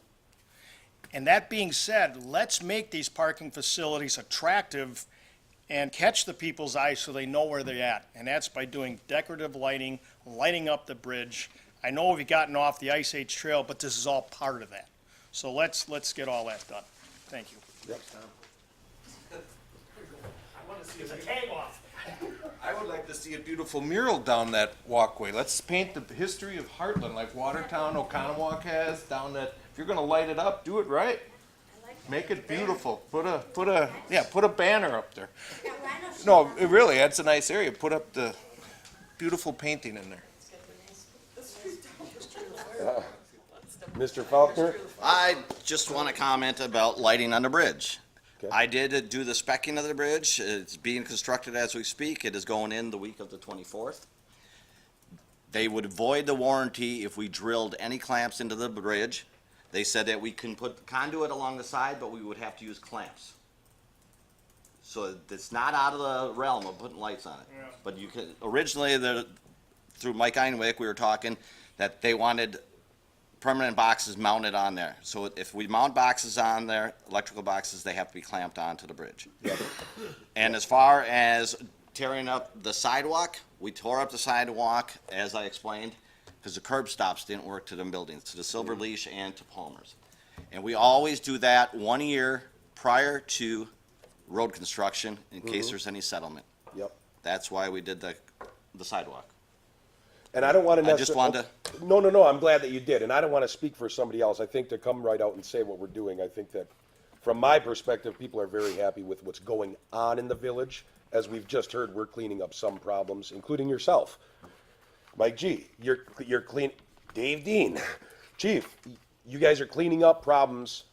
And that being said, let's make these parking facilities attractive and catch the people's eyes so they know where they're at. And that's by doing decorative lighting, lighting up the bridge. I know we've gotten off the Ice Age Trail, but this is all part of that. So let's get all that done. Thank you. I would like to see a beautiful mural down that walkway. Let's paint the history of Hartland like Watertown, Oconomowoc has down that. If you're gonna light it up, do it right. Make it beautiful. Put a banner up there. No, really, that's a nice area. Put up the beautiful painting in there. Mr. Faulkner? I just want to comment about lighting on the bridge. Okay. I did do the specking of the bridge. It's being constructed as we speak. It is going in the week of the 24th. They would void the warranty if we drilled any clamps into the bridge. They said that we can put conduit along the side, but we would have to use clamps. So it's not out of the realm of putting lights on it. Yeah. But you could, originally, through Mike Einwick, we were talking that they wanted permanent boxes mounted on there. So if we mount boxes on there, electrical boxes, they have to be clamped onto the bridge. And as far as tearing up the sidewalk, we tore up the sidewalk, as I explained, because the curb stops didn't work to them buildings, to the Silver Leash and to Palmer's. And we always do that 1 year prior to road construction in case there's any settlement. Yep. That's why we did the sidewalk. And I don't want to I just wanted No, I'm glad that you did, and I don't want to speak for somebody else. I think to come right out and say what we're doing, I think that, from my perspective, people are very happy with what's going on in the village. As we've just heard, we're cleaning up some problems, including yourself. Mike G, you're clean, Dave Dean, Chief, you guys are cleaning up problems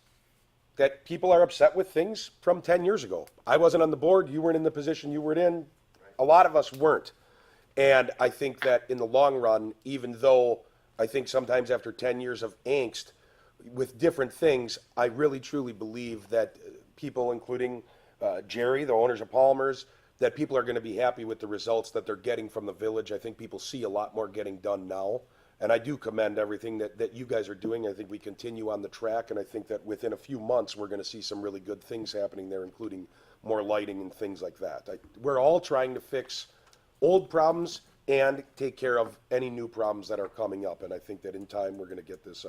that people are upset with, things from 10 years ago. I wasn't on the board, you weren't in the position you were in, a lot of us weren't. And I think that in the long run, even though I think sometimes after 10 years of angst with different things, I really truly believe that people, including Jerry, the owners of Palmer's, that people are going to be happy with the results that they're getting from the village. I think people see a lot more getting done now. And I do commend everything that you guys are doing. I think we continue on the track, and I think that within a few months, we're going to see some really good things happening there, including more lighting and things like that. We're all trying to fix old problems and take care of any new problems that are coming up. And I think that in time, we're going to get this,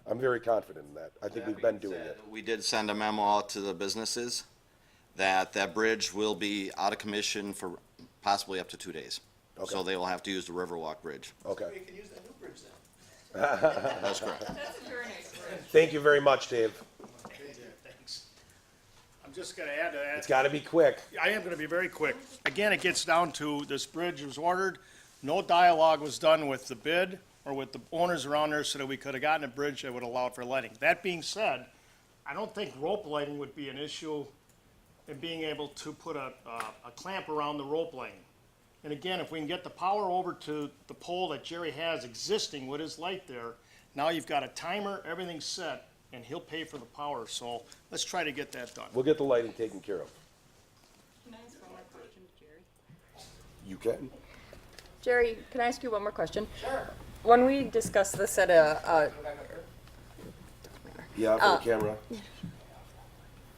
I'm very confident in that. I think we've been doing it. We did send a memo out to the businesses that bridge will be out of commission for possibly up to 2 days. Okay. So they will have to use the Riverwalk Bridge. Okay. We can use that new bridge then. That's correct. Thank you very much, Dave. Thanks. I'm just gonna add to that. It's got to be quick. I am gonna be very quick. Again, it gets down to this bridge was ordered, no dialogue was done with the bid or with the owners around there so that we could have gotten a bridge that would allow for lighting. That being said, I don't think rope lighting would be an issue in being able to put a clamp around the rope lighting. And again, if we can get the power over to the pole that Jerry has existing with his light there, now you've got a timer, everything's set, and he'll pay for the power. So let's try to get that done. We'll get the lighting taken care of. Can I ask one more question to Jerry? You can. Jerry, can I ask you one more question? Sure. When we discussed this at Yeah, for the camera.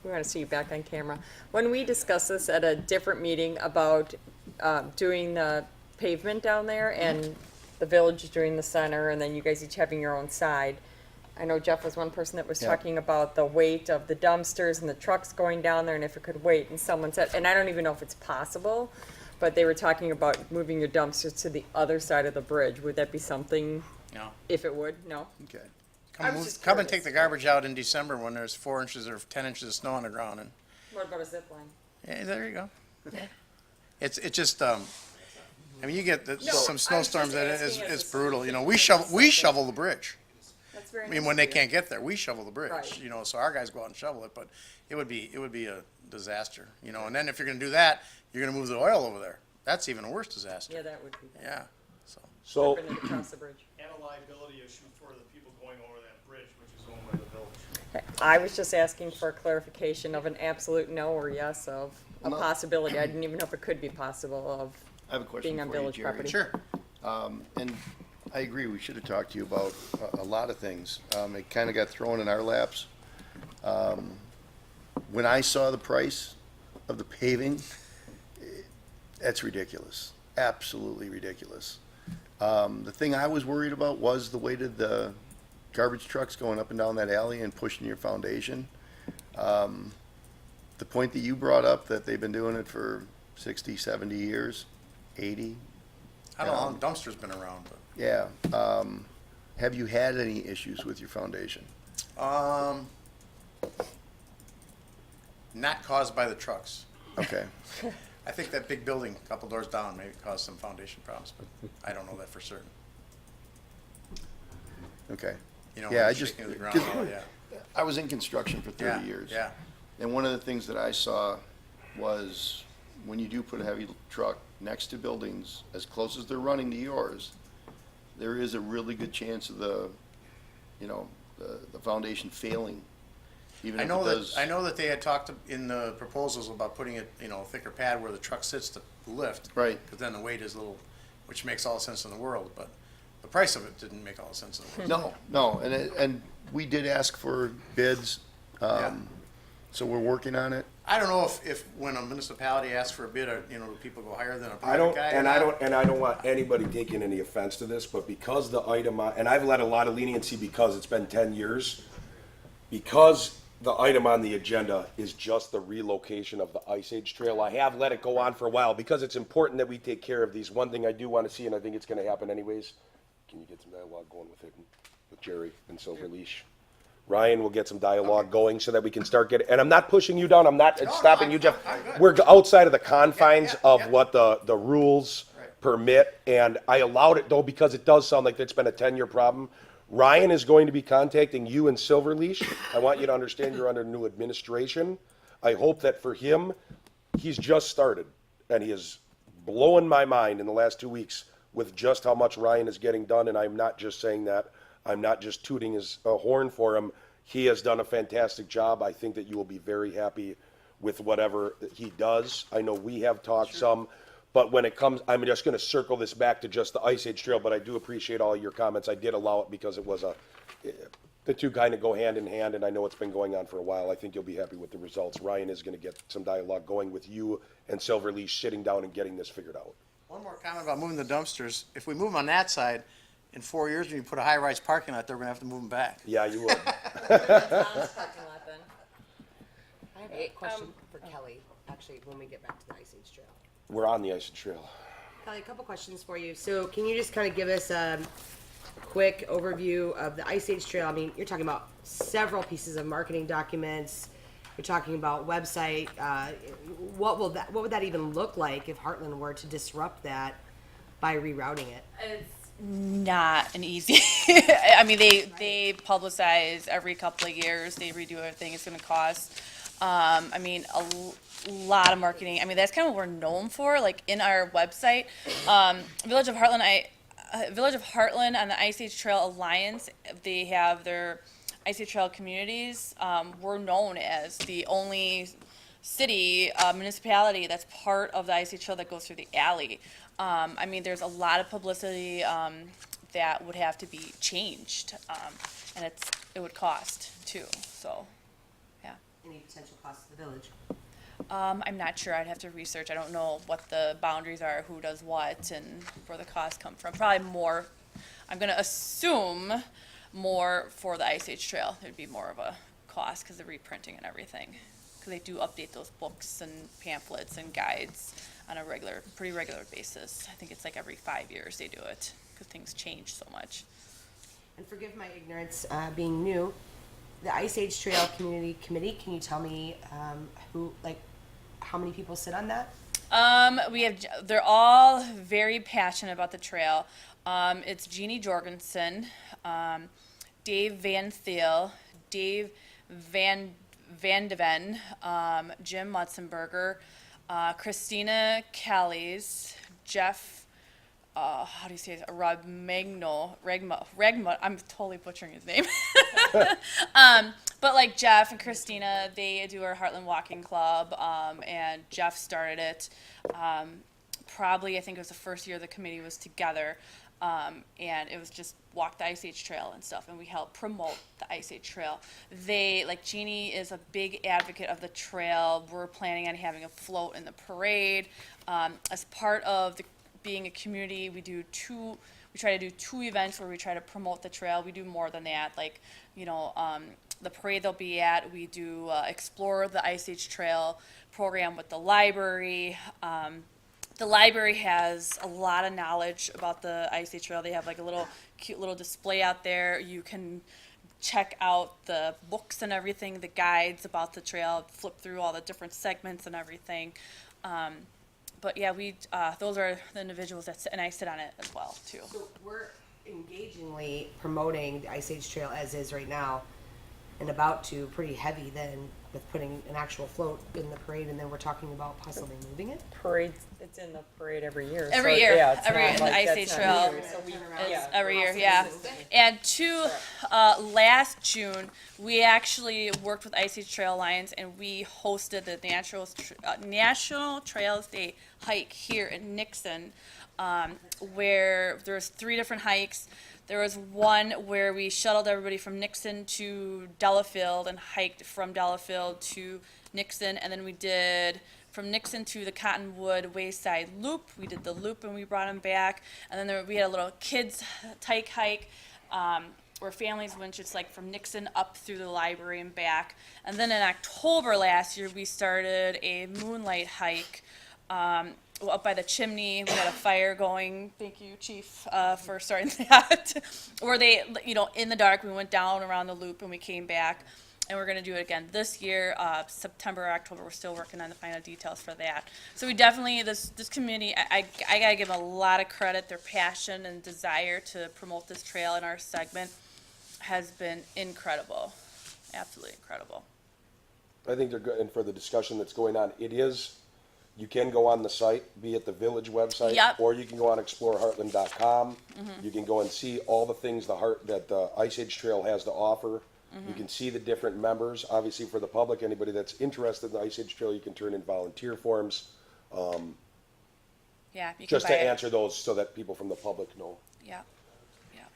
we want to see you back on camera. When we discussed this at a different meeting about doing the pavement down there and the village doing the center and then you guys each having your own side, I know Jeff was one person that was talking about the weight of the dumpsters and the trucks going down there and if it could wait, and someone said, and I don't even know if it's possible, but they were talking about moving your dumpsters to the other side of the bridge. Would that be something? No. If it would? No? Okay. I was just Come and curious. take the garbage out in December when there's 4 inches or 10 inches of snow on the ground and, What about a zip line? yeah, there you go. It's just, I mean, you get some snowstorms that it's brutal, you know, we shovel the bridge. That's very I mean, nice when of they you. can't get there, we shovel the bridge, Right. you know, so our guys go out and shovel it, but it would be a disaster, you know, and then if you're gonna do that, you're gonna move the oil over there. That's even a worse disaster. Yeah, that would be bad. Yeah, so. So, Ripping it across the bridge. And a liability issue for the people going over that bridge, which is owned by the village. I was just asking for a clarification of an absolute no or yes of a No. possibility. I didn't even know if it could be possible of I have a question being on for you, village Jerry. property. Sure. And I agree, we should have talked to you about a lot of things. It kind of got thrown in our laps. When I saw the price of the paving, that's ridiculous, absolutely ridiculous. The thing I was worried about was the weight of the garbage trucks going up and down that alley and pushing your foundation. The point that you brought up, that they've been doing it for 60, 70 years, 80, I don't know how long dumpster's been around, but. yeah. Have you had any issues with your foundation? Not caused by the trucks. Okay. I think that big building, a couple doors down, maybe caused some foundation problems, but I don't know that for certain. Okay. You know, Yeah, I when just, shaking the ground, oh, yeah. I was in construction for 30 Yeah, years. yeah. And one of the things that I saw was when you do put a heavy truck next to buildings, as close as they're running to yours, there is a really good chance of the foundation failing. Even I if know it that, does. I know that they had talked in the proposals about putting it, a thicker pad where the truck sits to lift. Right. Because then the weight is a little, which makes all the sense in the world, but the the price of it didn't make all the sense in the world. No, and we did ask for bids, Yeah. so we're working on it. I don't know if when a municipality asks for a bid, do people go higher than a I private don't, guy? and I don't want anybody taking any offense to this, but because the item, and I've let a lot of leniency because it's been 10 years, because the item on the agenda is just the relocation of the Ice Age Trail, I have let it go on for a while because it's important that we take care of these. One thing I do want to see, and I think it's going to happen anyways, can you get some dialogue going with it, with Jerry and Silver Leash? Ryan will get some dialogue going so that we can start getting, and I'm not pushing you down, I'm not stopping you, Jeff. I'm good. We're outside of the confines Yeah, of yeah. what the rules permit, and I allowed it though because it does sound like it's been a 10-year problem. Ryan is going to be contacting you and Silver Leash. I want you to understand you're under new administration. I hope that for him, he's just started, and he is blowing my mind in the last 2 weeks with just how much Ryan is getting done, and I'm not just saying that. I'm not just tooting his horn for him. He has done a fantastic job. I think that you will be very happy with whatever he does. I know we have talked some, but when it comes, I'm just going to circle this back to just the Ice Age Trail, but I do appreciate all your comments. I did allow it because it was the two kind of go hand in hand, and I know it's been going on for a while. I think you'll be happy with the results. Ryan is going to get some dialogue going with you and Silver Leash sitting down and getting this figured out. One more comment about moving the dumpsters. If we move them on that side, in 4 years, when you put a high-rise parking lot there, we're gonna have to move them back. Yeah, you would. I have a question for Kelly, actually, when we get back to the Ice Age Trail. We're on the Ice Age Trail. Kelly, a couple questions for you. So can you just kind of give us a quick overview of the Ice Age Trail? I mean, you're talking about several pieces of marketing documents. You're talking about website. What would that even look like if Hartland were to disrupt that by rerouting it? It's not an easy, I mean, they publicize every couple of years, they redo everything, it's gonna cost, I mean, a lot of marketing. I mean, that's kind of what we're known for, like in our website. Village of Hartland and the Ice Age Trail Alliance, they have their Ice Age Trail communities. We're known as the only city, municipality that's part of the Ice Age Trail that goes through the alley. I mean, there's a lot of publicity that would have to be changed, and it would cost too. So, yeah. Any potential cost to the village? I'm not sure. I'd have to research. I don't know what the boundaries are, who does what, and where the costs come from. Probably more. I'm gonna assume more for the Ice Age Trail. There'd be more of a cost because the reprinting and everything. Because they do update those books and pamphlets and guides on a pretty regular basis. I think it's like every 5 years they do it because things change so much. And forgive my ignorance, being new, the Ice Age Trail Community Committee, can you tell me how many people sit on that? They're all very passionate about the trail. It's Jeannie Jorgensen, Dave Van Thiel, Dave Van de Ven, Jim Mutzenberger, Christina Callies, Jeff, how do you say it? Regma, I'm totally butchering his name. But like Jeff and Christina, they do our Hartland Walking Club, and Jeff started it. Probably, I think it was the first year the committee was together, and it was just walk the Ice Age Trail and stuff, and we helped promote the Ice Age Trail. Jeannie is a big advocate of the trail. We're planning on having a float in the parade. As part of being a community, we try to do 2 events where we try to promote the trail. We do more than that, the parade they'll be at. We do explore the Ice Age Trail program with the library. The library has a lot of knowledge about the Ice Age Trail. They have like a cute little display out there. You can check out the books and everything, the guides about the trail, flip through all the different segments and everything. But yeah, those are the individuals that sit, and I sit on it as well too. So we're engagingly promoting the Ice Age Trail as is right now, and about to pretty heavy then with putting an actual float in the parade, and then we're talking about possibly moving it. Parade, it's in the parade every year. Every so, year, yeah, it's every not year, like the Ice that's Age not Trail new. So we, is every year, yeah. And last June, we actually worked with Ice Age Trail Alliance, and we hosted the National Trails Day hike here in Nixon. where there was 3 different hikes. There was one where we shuttled everybody from Nixon to Delafield and hiked from Delafield to Nixon, and then we did from Nixon to the Cottonwood Wayside Loop. We did the loop and we brought them back, and then we had a little kids tyke hike where families went just like from Nixon up through the library and back. And then in October last year, we started a moonlight hike up by the chimney. We had a fire going. Thank you, Chief, for starting that. Where they, in the dark, we went down around the loop and we came back. And we're going to do it again this year, September or October. We're still working on the final details for that. So we definitely, this committee, I got to give them a lot of credit. Their passion and desire to promote this trail in our segment has been incredible. Absolutely incredible. I think they're good, and for the discussion that's going on, you can go on the site, be it the village website, Yep. or you can go on exploreheartland.com. You can go and see all the things that the Ice Age Trail has to offer. You can see the different members. Obviously, for the public, anybody that's interested in the Ice Age Trail, you can turn in volunteer forms, Yeah, you just can to buy it. answer those so that people from the public know. Yeah.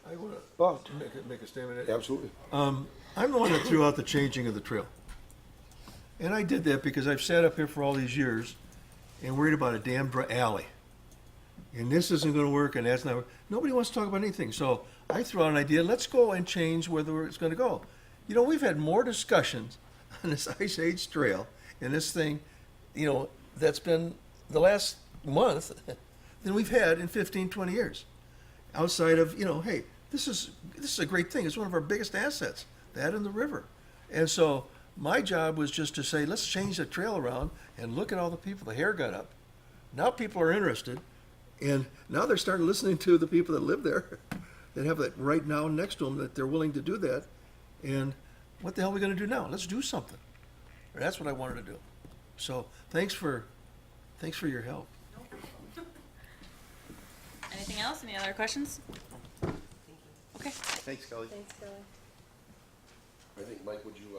I want Oh, to make a statement. absolutely. I'm the one that threw out the changing of the trail. And I did that because I've sat up here for all these years and worried about a damn alley. And this isn't going to work, and that's not. Nobody wants to talk about anything. So I threw out an idea. Let's go and change where it's going to go. We've had more discussions on this Ice Age Trail and this thing, that's been the last month than we've had in 15, 20 years. Outside of, hey, this is a great thing. It's one of our biggest assets, that and the river. And so my job was just to say, let's change the trail around and look at all the people. The hair got up. Now people are interested. And now they're starting listening to the people that live there, that have that right now next to them, that they're willing to do that. And what the hell are we going to do now? Let's do something. That's what I wanted to do. So thanks for your help. Anything else? Any other questions? Okay. Thanks, Kelly. Thanks, Kelly. I think, Mike, would you,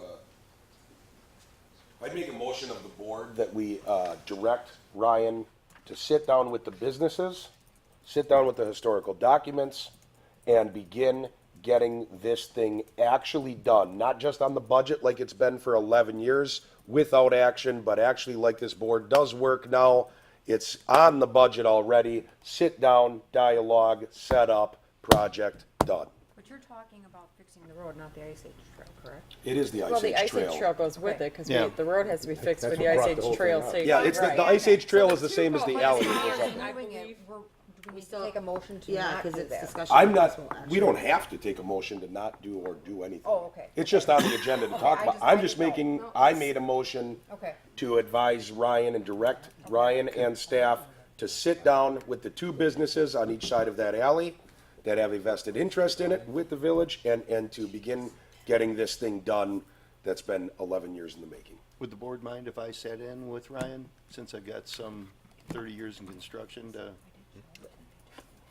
I'd make a motion of the board that we direct Ryan to sit down with the businesses, sit down with the historical documents, and begin getting this thing actually done, not just on the budget like it's been for 11 years without action, but actually like this board does work now. It's on the budget already. Sit down, dialogue, set up, project, done. But you're talking about fixing the road, not the Ice Age Trail, correct? It is the Well, Ice the Age Ice Trail. Age Trail goes with it, because Yeah. the road has to be fixed That's for the what Ice brought the whole Age Trail thing up. safety. Yeah, it's the Right. Ice Age Trail is the same as the alley. But that goes up. moving it, do we need to take a motion to Yeah, not because do it's that? discussion. I'm of not, possible action. we don't have to take a motion to not do or do anything. Oh, okay. It's just on the agenda to talk I about. just- I'm I just didn't know. making, No, I it's- made a motion Okay. to advise Ryan and direct Ryan and staff to sit down with the 2 businesses on each side of that alley that have a vested interest in it with the village, and to begin getting this thing done that's been 11 years in the making. Would the board mind if I sat in with Ryan, since I've got some 30 years in construction to,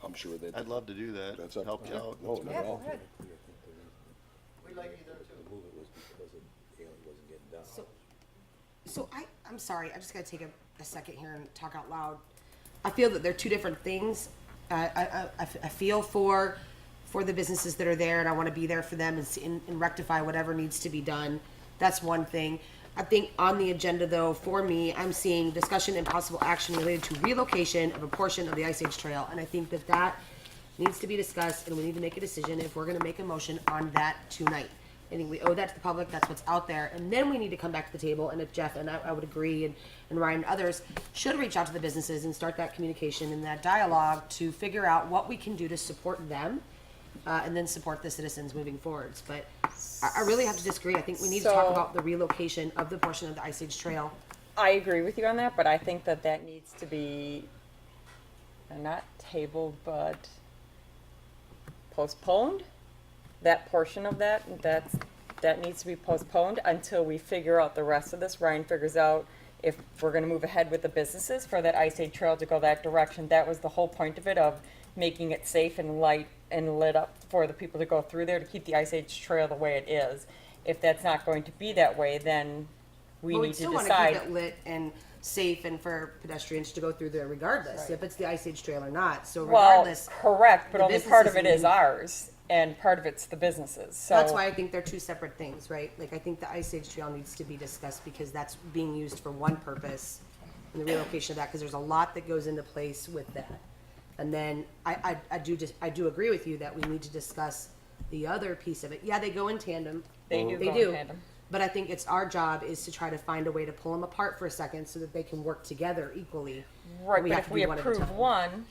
I'm sure that. I'd love to do that, That's up- help you out. No, not Yeah, at go all. ahead. We'd like you there too. So I'm sorry, I just gotta take a second here and talk out loud. I feel that they're 2 different things. I feel for the businesses that are there, and I wanna be there for them and rectify whatever needs to be done. That's one thing. I think on the agenda though, for me, I'm seeing discussion and possible action related to relocation of a portion of the Ice Age Trail. And I think that needs to be discussed, and we need to make a decision if we're gonna make a motion on that tonight. I think we owe that to the public, that's what's out there, and then we need to come back to the table, and if Jeff, and I would agree, and Ryan and others, should reach out to the businesses and start that communication and that dialogue to figure out what we can do to support them, and then support the citizens moving forwards, but I really have to disagree. I think we need to talk So- about the relocation of the portion of the Ice Age Trail. I agree with you on that, but I think that needs to be not tabled, but postponed. That portion of that needs to be postponed until we figure out the rest of this. Ryan figures out if we're gonna move ahead with the businesses for that Ice Age Trail to go that direction. That was the whole point of it, of making it safe and light and lit up for the people to go through there, to keep the Ice Age Trail the way it is. If that's not going to be that way, then we But need we'd to still wanna decide. keep it lit and safe and for pedestrians to go through there regardless, if it's the Ice Age Trail or not, so Well, regardless. correct, but the only part of it businesses is need- ours, and part of it's the businesses, so. That's why I think they're two separate things, right? Like, I think the Ice Age Trail needs to be discussed because that's being used for one purpose, and the relocation of that, because there's a lot that goes into place with that. And then I do agree with you that we need to discuss the other piece of it. Yeah, they go in tandem. They do They go in do. tandem. But I think it's our job is to try to find a way to pull them apart for a second so that they can work together equally. Right, We but have if to we do one at a approve time. one,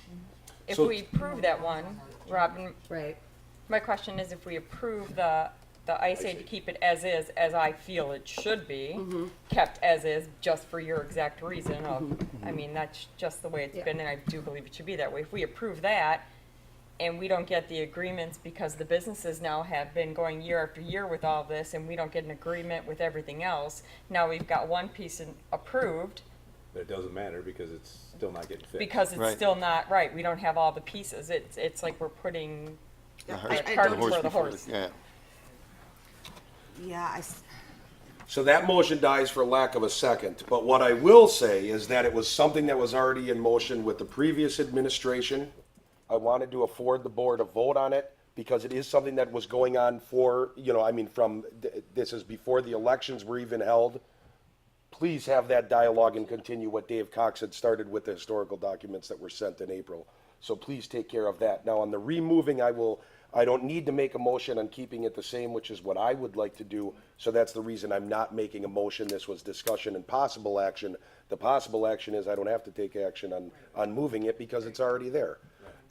if So- we approve that one, Robin, Right. my question is if we approve the Ice Age to keep it as is, as I feel it should be, Mm-hmm. kept as is, just for your exact reason of, I mean, that's just the way it's Yeah. been, and I do believe it should be that way. If we approve that, and we don't get the agreements because the businesses now have been going year after year with all this, and we don't get an agreement with everything else, now we've got one piece approved, But it doesn't matter because it's still not getting fixed. because it's Right. still not right, we don't have all the pieces, it's like we're putting The I- horse- I cart don't- before the before horse. Yeah. Yeah, So that motion dies for lack of a second, but what I will say is that it was something that was already in motion with the previous administration. I wanted to afford the board a vote on it, because it is something that was going on for, I mean, this is before the elections were even held. Please have that dialogue and continue what Dave Cox had started with the historical documents that were sent in April. So please take care of that. Now, on the removing, I don't need to make a motion on keeping it the same, which is what I would like to do. So that's the reason I'm not making a motion. This was discussion and possible action. The possible action is I don't have to take action on moving it because it's already there.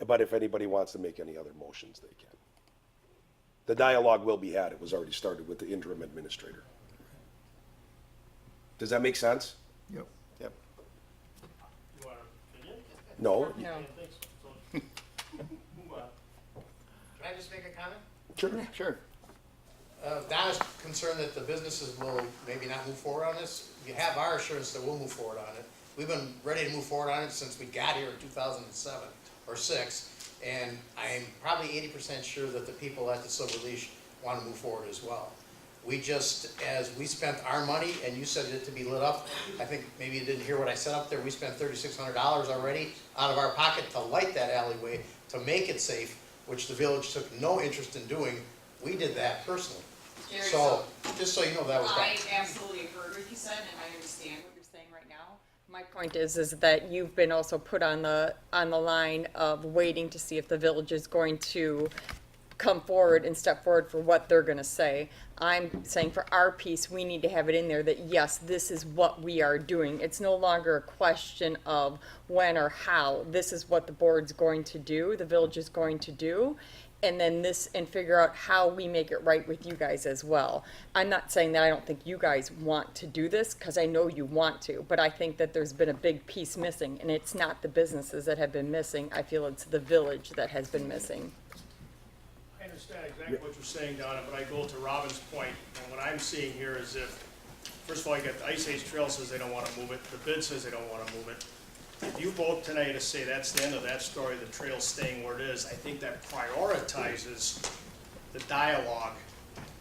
But if anybody wants to make any other motions, they can. The dialogue will be had. It was already started with the interim administrator. Does that make sense? Yep. Yep. You want an opinion? No? No. Move on. Can I just make a comment? Sure, sure. Don is concerned that the businesses will maybe not move forward on this. You have our assurance that we'll move forward on it. We've been ready to move forward on it since we got here in 2007 or 6, and I'm probably 80% sure that the people at the Silver Leash want to move forward as well. We just, as we spent our money, and you said it to be lit up, I think maybe you didn't hear what I said up there, we spent $3,600 already out of our pocket to light that alleyway, to make it safe, which the village took no interest in doing. We did that personally. So, just so you know, that was done. I absolutely heard what you said, and I understand what you're saying right now. My point is that you've been also put on the line of waiting to see if the village is going to come forward and step forward for what they're gonna say. I'm saying for our piece, we need to have it in there that, yes, this is what we are doing. It's no longer a question of when or how. This is what the board's going to do, the village is going to do. And then and figure out how we make it right with you guys as well. I'm not saying that I don't think you guys want to do this, because I know you want to, but I think that there's been a big piece missing, and it's not the businesses that have been missing. I feel it's the village that has been missing. I understand exactly what you're saying, Donna, but I go to Robin's point, and what I'm seeing here is if, first of all, you got the Ice Age Trail says they don't want to move it, the bid says they don't want to move it. If you vote tonight to say that's the end of that story, the trail's staying where it is, I think that prioritizes the dialogue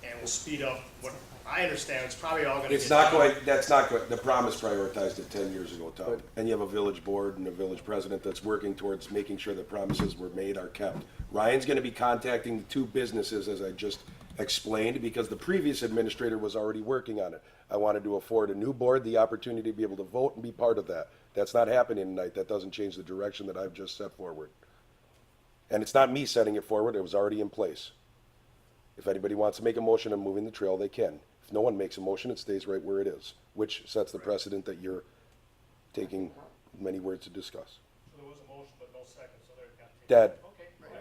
and will speed up what I understand, it's probably all gonna get It's not done. going, that's not going, the promise prioritized it 10 years ago, Tom. And you have a village board and a village president that's working towards making sure the promises were made are kept. Ryan's gonna be contacting the two businesses, as I just explained, because the previous administrator was already working on it. I wanted to afford a new board the opportunity to be able to vote and be part of that. That's not happening tonight. That doesn't change the direction that I've just set forward. And it's not me setting it forward, it was already in place. If anybody wants to make a motion on moving the trail, they can. If no one makes a motion, it stays right where it is, which sets the precedent that you're taking many words to discuss. So there was a motion, but no second, so they're got to. Dad, Okay, yeah,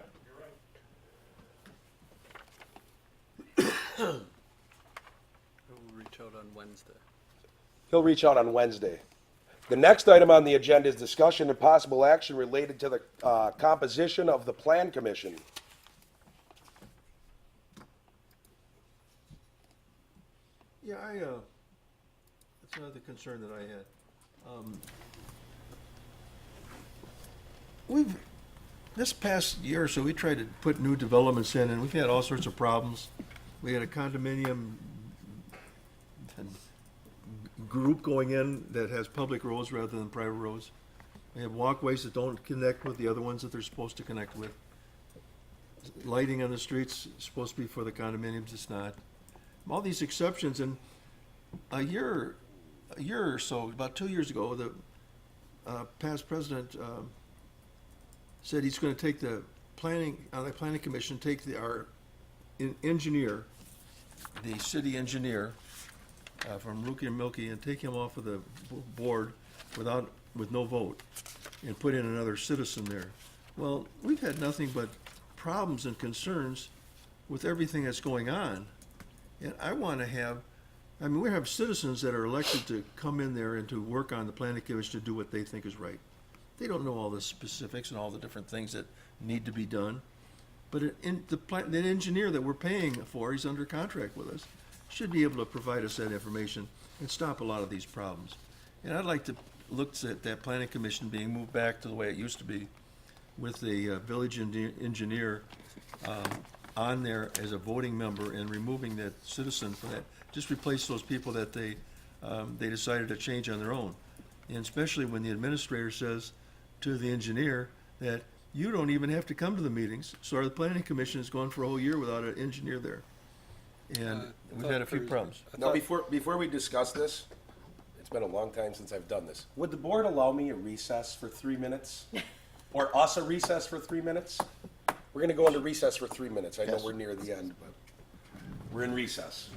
you're right. We'll reach out on Wednesday. he'll reach out on Wednesday. The next item on the agenda is discussion and possible action related to the composition of the Plan Commission. Yeah, that's another concern that I had. This past year or so, we tried to put new developments in, and we've had all sorts of problems. We had a condominium, and group going in that has public roads rather than private roads. They have walkways that don't connect with the other ones that they're supposed to connect with. Lighting on the streets is supposed to be for the condominiums, it's not. All these exceptions, and a year or so, about 2 years ago, the past president said he's gonna take the planning commission, take our engineer, the city engineer, from Lukey and Milky, and take him off of the board with no vote, and put in another citizen there. Well, we've had nothing but problems and concerns with everything that's going on. And I wanna have, we have citizens that are elected to come in there and to work on the planning commission to do what they think is right. They don't know all the specifics and all the different things that need to be done. But the engineer that we're paying for, he's under contract with us, should be able to provide us that information and stop a lot of these problems. And I'd like to look at that planning commission being moved back to the way it used to be, with the village engineer on there as a voting member, and removing that citizen for that. Just replace those people that they decided to change on their own. And especially when the administrator says to the engineer that you don't even have to come to the meetings. So the planning commission has gone for a whole year without an engineer there. And we've had a few problems. Now, before we discuss this, it's been a long time since I've done this. Would the board allow me a recess for 3 minutes? Or us a recess for 3 minutes? We're gonna go into recess for 3 minutes. I know Yes. we're near the end, but we're in recess.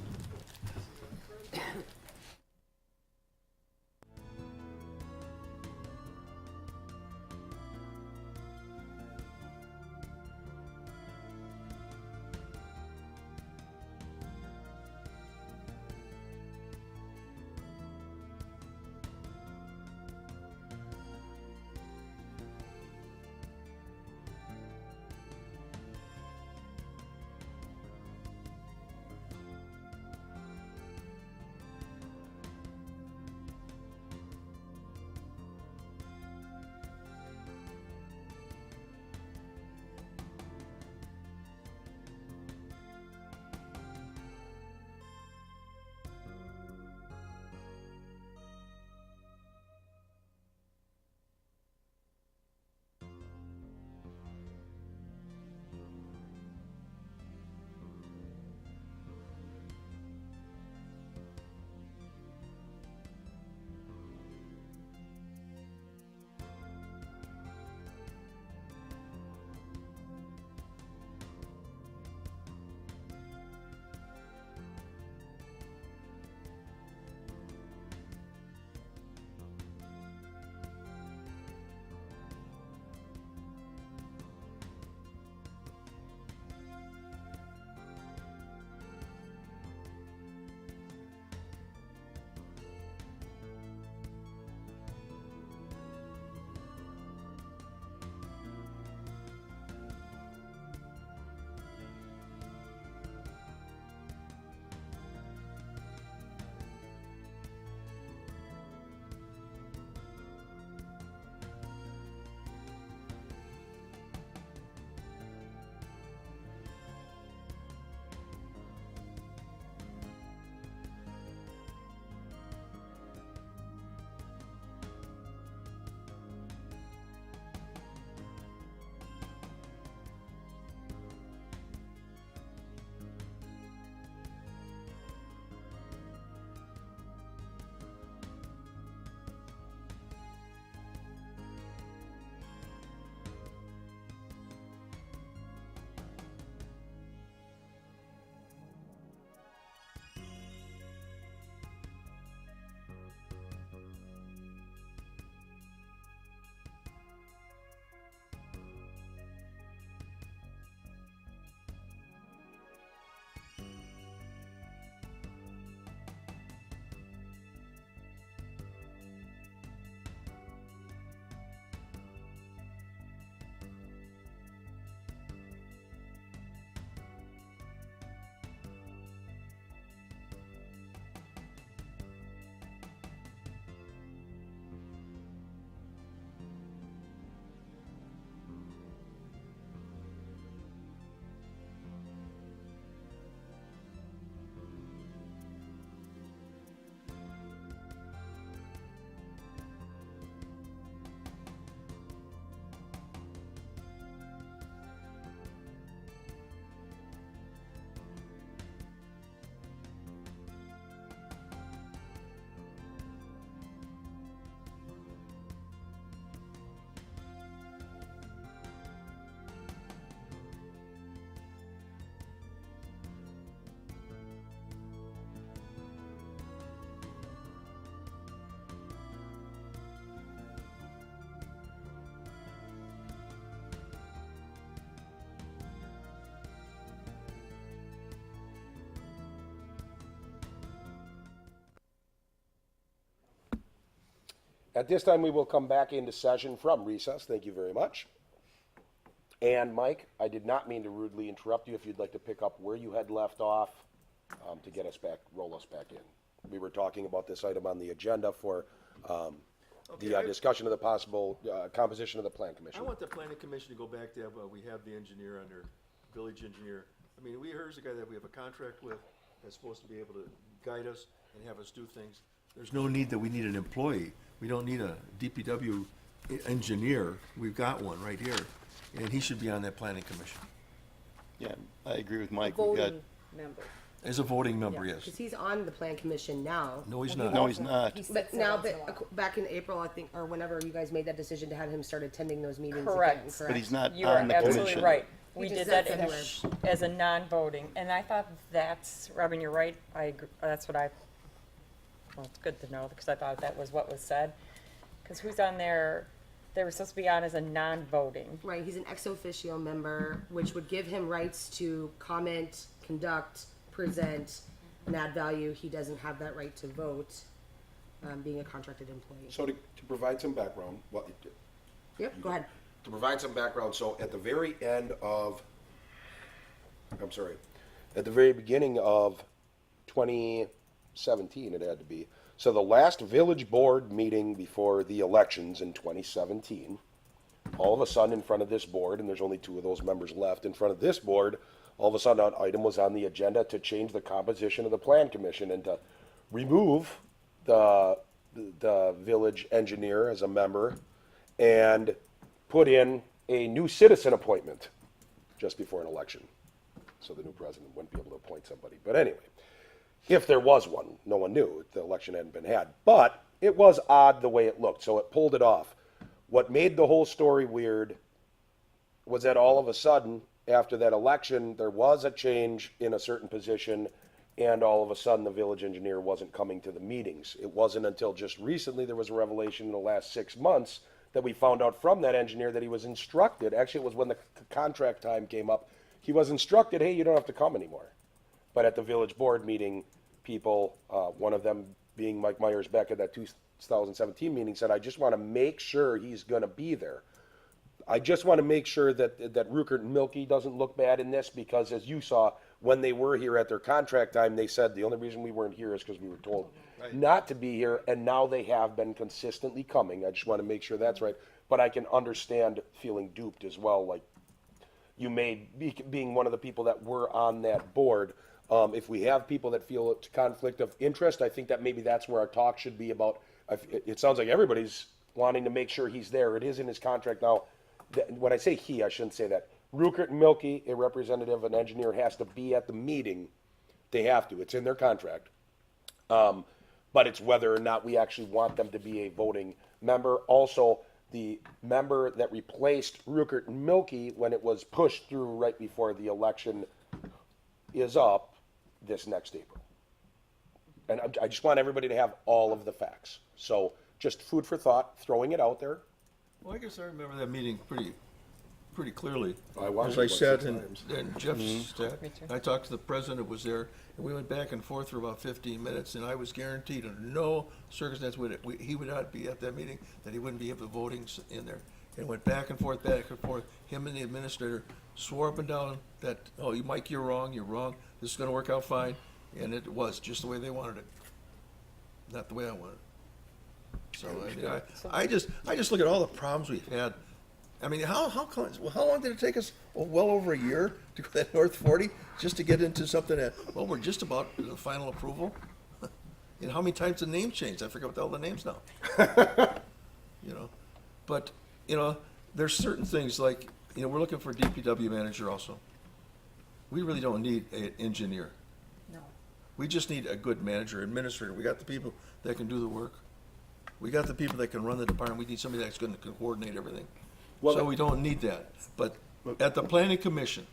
At this time, we will come back into session from recess. Thank you very much. And Mike, I did not mean to rudely interrupt you. If you'd like to pick up where you had left off, to get us back, roll us back in. We were talking about this item on the agenda for the discussion of the possible composition of the plan I commission. want the planning commission to go back to, we have the engineer on there, village engineer. I mean, here's a guy that we have a contract with that's supposed to be able to guide us and have us do things. There's no need that we need an employee. We don't need a DPW engineer. We've got one right here, and he should be on that planning commission. Yeah, I agree with Mike. We've got, Voting member. As a voting member, yes. Because he's on the plan commission now. No, he's not. no, he's not. He sits But there now, once in a while. back in April, I think, or whenever you guys made that decision to have him start attending those meetings again, Correct. But he's not You are on the absolutely commission. right. We He did just that sits as a non-voting, and I thought that's, Robin, you're right, I agree, that's what well, it's good to know, because I thought that was what was said. Because who's on there, they were supposed to be on as a non-voting. Right, he's an ex officio member, which would give him rights to comment, conduct, present, and add value. He doesn't have that right to vote, being a contracted employee. So to provide some background, Yep, go ahead. to provide some background, so at the very end of, at the very beginning of 2017, it had to be. So the last village board meeting before the elections in 2017, all of a sudden in front of this board, and there's only 2 of those members left, in front of this board, all of a sudden an item was on the agenda to change the composition of the plan commission and to remove the village engineer as a member and put in a new citizen appointment just before an election. So the new president wouldn't be able to appoint somebody. But anyway, if there was one, no one knew. The election hadn't been had. But it was odd the way it looked, so it pulled it off. What made the whole story weird was that all of a sudden, after that election, there was a change in a certain position, and all of a sudden the village engineer wasn't coming to the meetings. It wasn't until just recently there was a revelation in the last 6 months that we found out from that engineer that he was instructed, actually it was when the contract time came up, he was instructed, hey, you don't have to come anymore. But at the village board meeting, people, one of them being Mike Myers back at that 2017 meeting, said, I just want to make sure he's going to be there. I just want to make sure that Rukert and Milky doesn't look bad in this, because as you saw, when they were here at their contract time, they said the only reason we weren't here is because we were told not to be here, and now they have been consistently coming. I just want to make sure that's right. But I can understand feeling duped as well, like you may be being one of the people that were on that board. If we have people that feel it's conflict of interest, I think that maybe that's where our talk should be about. It sounds like everybody's wanting to make sure he's there. It is in his contract now. When I say he, I shouldn't say that. Rukert and Milky, a representative, an engineer, has to be at the meeting. They have to. It's in their contract. But it's whether or not we actually want them to be a voting member. Also, the member that replaced Rukert and Milky when it was pushed through right before the election is up this next April. And I just want everybody to have all of the facts. So just food for thought, throwing it out there. Well, I guess I remember that meeting pretty clearly. I watched As I it sat lots of and times. Jeff Mm-hmm. sat, Me too. I talked to the president, was there, and we went back and forth for about 15 minutes, and I was guaranteed under no circumstance would he would not be at that meeting, that he wouldn't be at the voting in there. And went back and forth. Him and the administrator swore up and down that, oh, Mike, you're wrong, this is gonna work out fine, and it was just the way they wanted it, not the way I wanted it. So, I mean, I just look at all the problems we've had. I mean, how long did it take us? Oh, well over a year to go that North 40 just to get into something that, well, we're just about the final approval. You know, how many times the name changed? I forget all the names now. You know, but, you know, there's certain things like, you know, we're looking for a DPW manager also. We really don't need an engineer. No. We just need a good manager, administrator. We got the people that can do the work. We got the people that can run the department. We need somebody that's going to coordinate everything. Well, So we don't need that. But at the planning commission,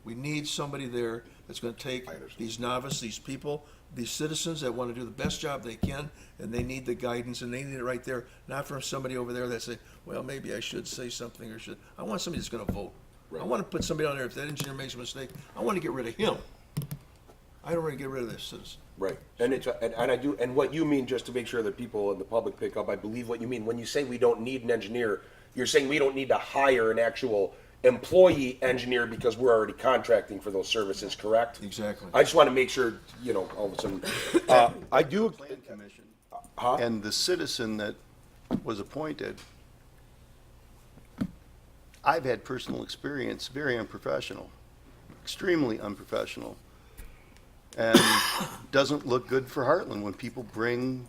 we need somebody there that's going to take these novice, these people, these citizens that want to do the best job they can, and they need the guidance, and they need it right there, not from somebody over there that say, well, maybe I should say something or should. I want somebody that's going to vote. I want to put somebody on there, if that engineer makes a mistake, I want to get rid of him. I don't want to get rid of this citizen. Right, and it's, and I do, and what you mean, just to make sure that people in the public pick up, I believe what you mean, when you say we don't need an engineer, you're saying we don't need to hire an actual employee engineer because we're already contracting for those services, correct? Exactly. I just want to make sure, you know, all of a sudden, I do. Plan commission. Huh? And the citizen that was appointed, I've had personal experience, very unprofessional, extremely unprofessional. And doesn't look good for Hartland when people bring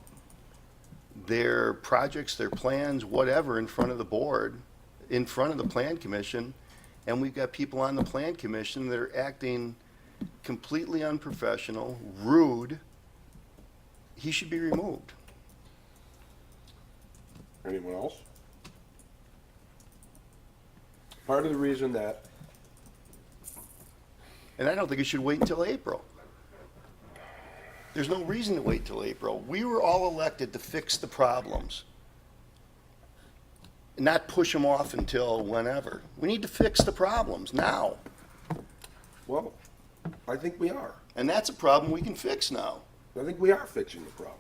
their projects, their plans, whatever, in front of the board, in front of the plan commission, and we've got people on the plan commission that are acting completely unprofessional, rude. He should be removed. Anyone else? Part of the reason that, And I don't think it should wait until April. There's no reason to wait till April. We were all elected to fix the problems, not push them off until whenever. We need to fix the problems now. well, I think we are. And that's a problem we can fix now. I think we are fixing the problems.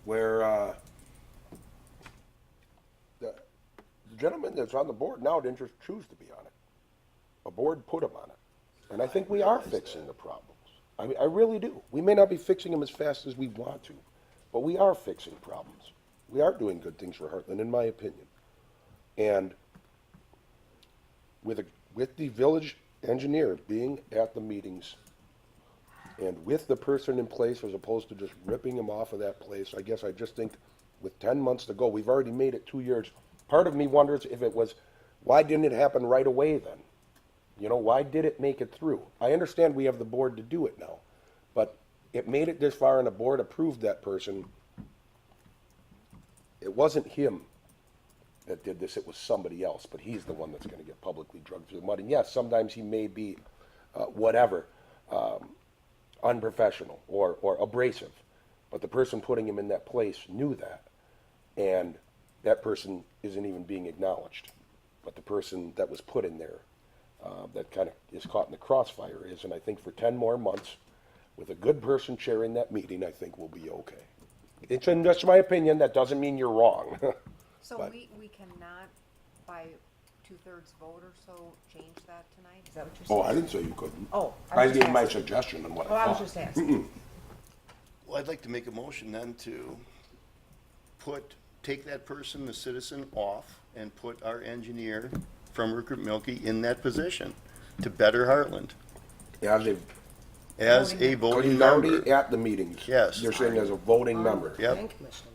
Where, the gentleman that's on the board now didn't just choose to be on it. A board put him on it. And I think we are fixing the problems. I mean, I really do. We may not be fixing them as fast as we want to, but we are fixing problems. We are doing good things for Hartland, in my opinion. And with the village engineer being at the meetings and with the person in place as opposed to just ripping him off of that place, I guess I just think with 10 months to go, we've already made it 2 years. Part of me wonders if it was, why didn't it happen right away then? You know, why did it make it through? I understand we have the board to do it now, but it made it this far and the board approved that person. It wasn't him that did this, it was somebody else, but he's the one that's gonna get publicly drugged through the mud. And yes, sometimes he may be, unprofessional or abrasive, but the person putting him in that place knew that. And that person isn't even being acknowledged. But the person that was put in there, that kind of is caught in the crossfire is, and I think for 10 more months, with a good person chairing that meeting, I think we'll be okay. It's just my opinion, that doesn't mean you're wrong. So But- we cannot, by 2/3 vote or so, change that tonight? Is that what you're saying? Oh, I didn't say you couldn't. Oh, I was gave just my asking. suggestion on what Oh, I I was thought. just asking. Well, I'd like to make a motion then to take that person, the citizen, off and put our engineer from Rupert Milkie in that position to better Heartland As a as a voting he's already member. at the meetings. Yes. You're saying as a voting member. Yep, Plan commission.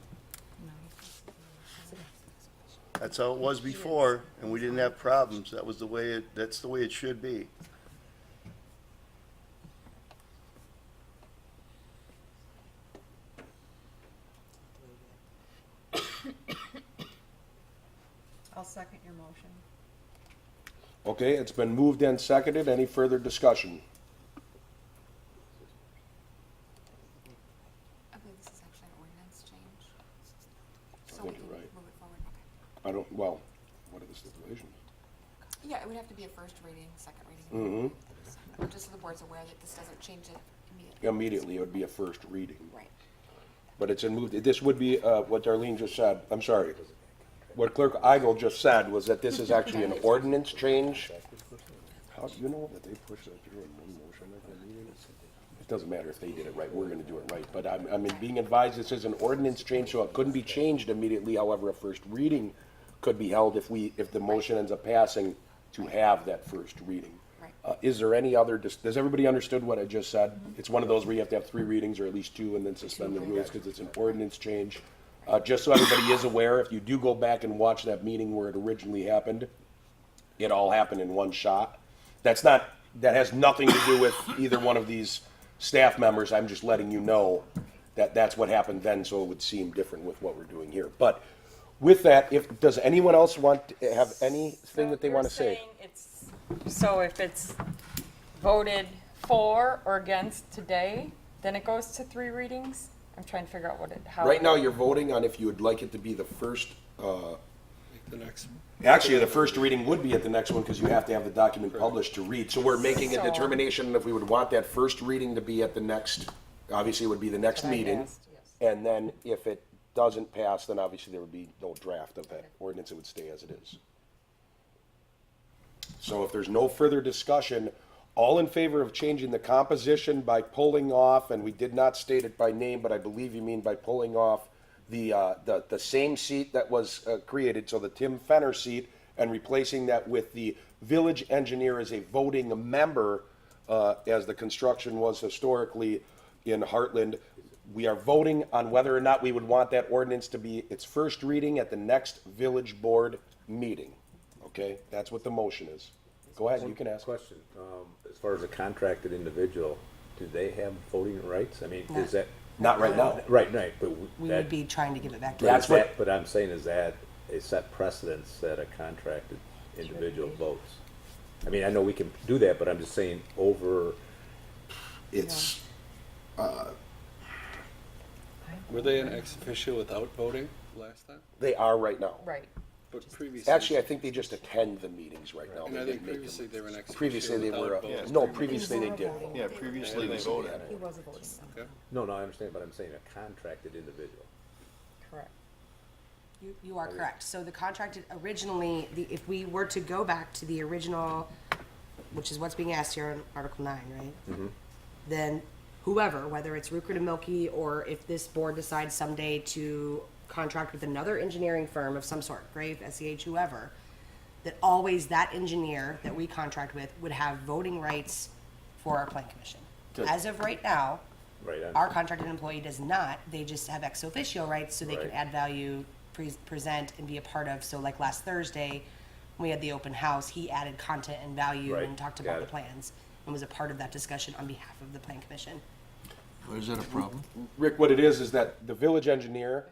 that's how it was before, and we didn't have problems. That's the way it should be. I'll second your motion. Okay, it's been moved and seconded. Any further discussion? I believe this is actually an ordinance change. So think we can you're right. move it forward, okay. I don't, well, what are the stipulations? Yeah, it would have to be a first reading, second reading. Mm-hmm. Just so the board's aware that this doesn't change it immediately. Immediately, it would be a first reading. Right. But it's in moved, this would be, what Darlene just said, I'm sorry. What Clerk Eigel just said was that this is actually an ordinance change. How, do you know that they pushed that through in one motion at the meeting? It doesn't matter if they did it right, we're gonna do it right. But I mean, being advised, this is an ordinance change, so it couldn't be changed immediately. However, a first reading could be held if the motion ends up passing to have that first reading. Right. Is there any other, does everybody understood what I just said? It's one of those where you have to have 3 readings or at least 2 and then suspend the rules because it's an ordinance change. Just so everybody is aware, if you do go back and watch that meeting where it originally happened, it all happened in one shot. That has nothing to do with either one of these staff members. I'm just letting you know that that's what happened then, so it would seem different with what we're doing here. But with that, does anyone else want to have anything that they want to say? So if it's voted for or against today, then it goes to 3 readings? I'm trying to figure out how. Right now, you're voting on if you would like it to be the first, The next. Actually, the first reading would be at the next one because you have to have the document published to read. So we're making a determination if we would want that first reading to be at the next, obviously it would be the next meeting. And then if it doesn't pass, then obviously there would be no draft of that ordinance. It would stay as it is. So if there's no further discussion, all in favor of changing the composition by pulling off, and we did not state it by name, but I believe you mean by pulling off the same seat that was created, so the Tim Fenner seat, and replacing that with the village engineer as a voting member, as the construction was historically in Hartland. We are voting on whether or not we would want that ordinance to be its first reading at the next village board meeting. Okay, that's what the motion is. Go ahead, you can ask. Question, as far as a contracted individual, do they have voting rights? I mean, is that? Not right now. Right, but We that- would be trying to give it back to That's them. what- But I'm saying, is that a set precedence that a contracted individual votes? I mean, I know we can do that, but I'm just saying over, It's, Were they an ex officio without voting last time? they are right now. Right. But previously. Actually, I think they just attend the meetings right now. And They I think didn't make them. previously they were an ex officio Previously they without were, voting. no, previously they did. Yeah, previously they voted. He was a voting member. Okay. no, I understand, but I'm saying a contracted individual. Correct. You are correct. So the contracted, originally, if we were to go back to the original, which is what's being asked here in Article 9, right? Then whoever, whether it's Rupert and Milky, or if this board decides someday to contract with another engineering firm of some sort, Grave, SEH, whoever, that always that engineer that we contract with would have voting rights for our plan commission. Good. As of right now, Right, our contracted employee does not. They just have ex officio rights, so they can Right. add value, present, and be a part of. So like last Thursday, when we had the open house, he added content and value Right, and talked got about the it. plans and was a part of that discussion on behalf of the plan commission. Or is that a problem? Rick, what it is that the village engineer,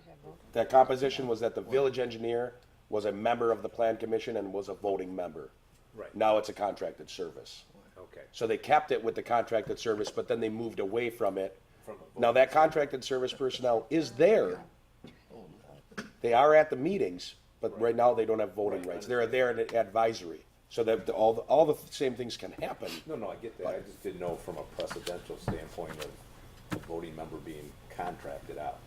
that composition was that the village engineer was a member of the plan commission and was a voting member. Right. Now it's a contracted service. Okay. So they kept it with the contracted service, but then they moved away from it. From a Now that contracted service personnel is there. They are at the meetings, but right now they don't have voting rights. They're there in advisory. So that all the same things can happen. No, I get that, I just didn't know from a precedential standpoint of a voting member being contracted out,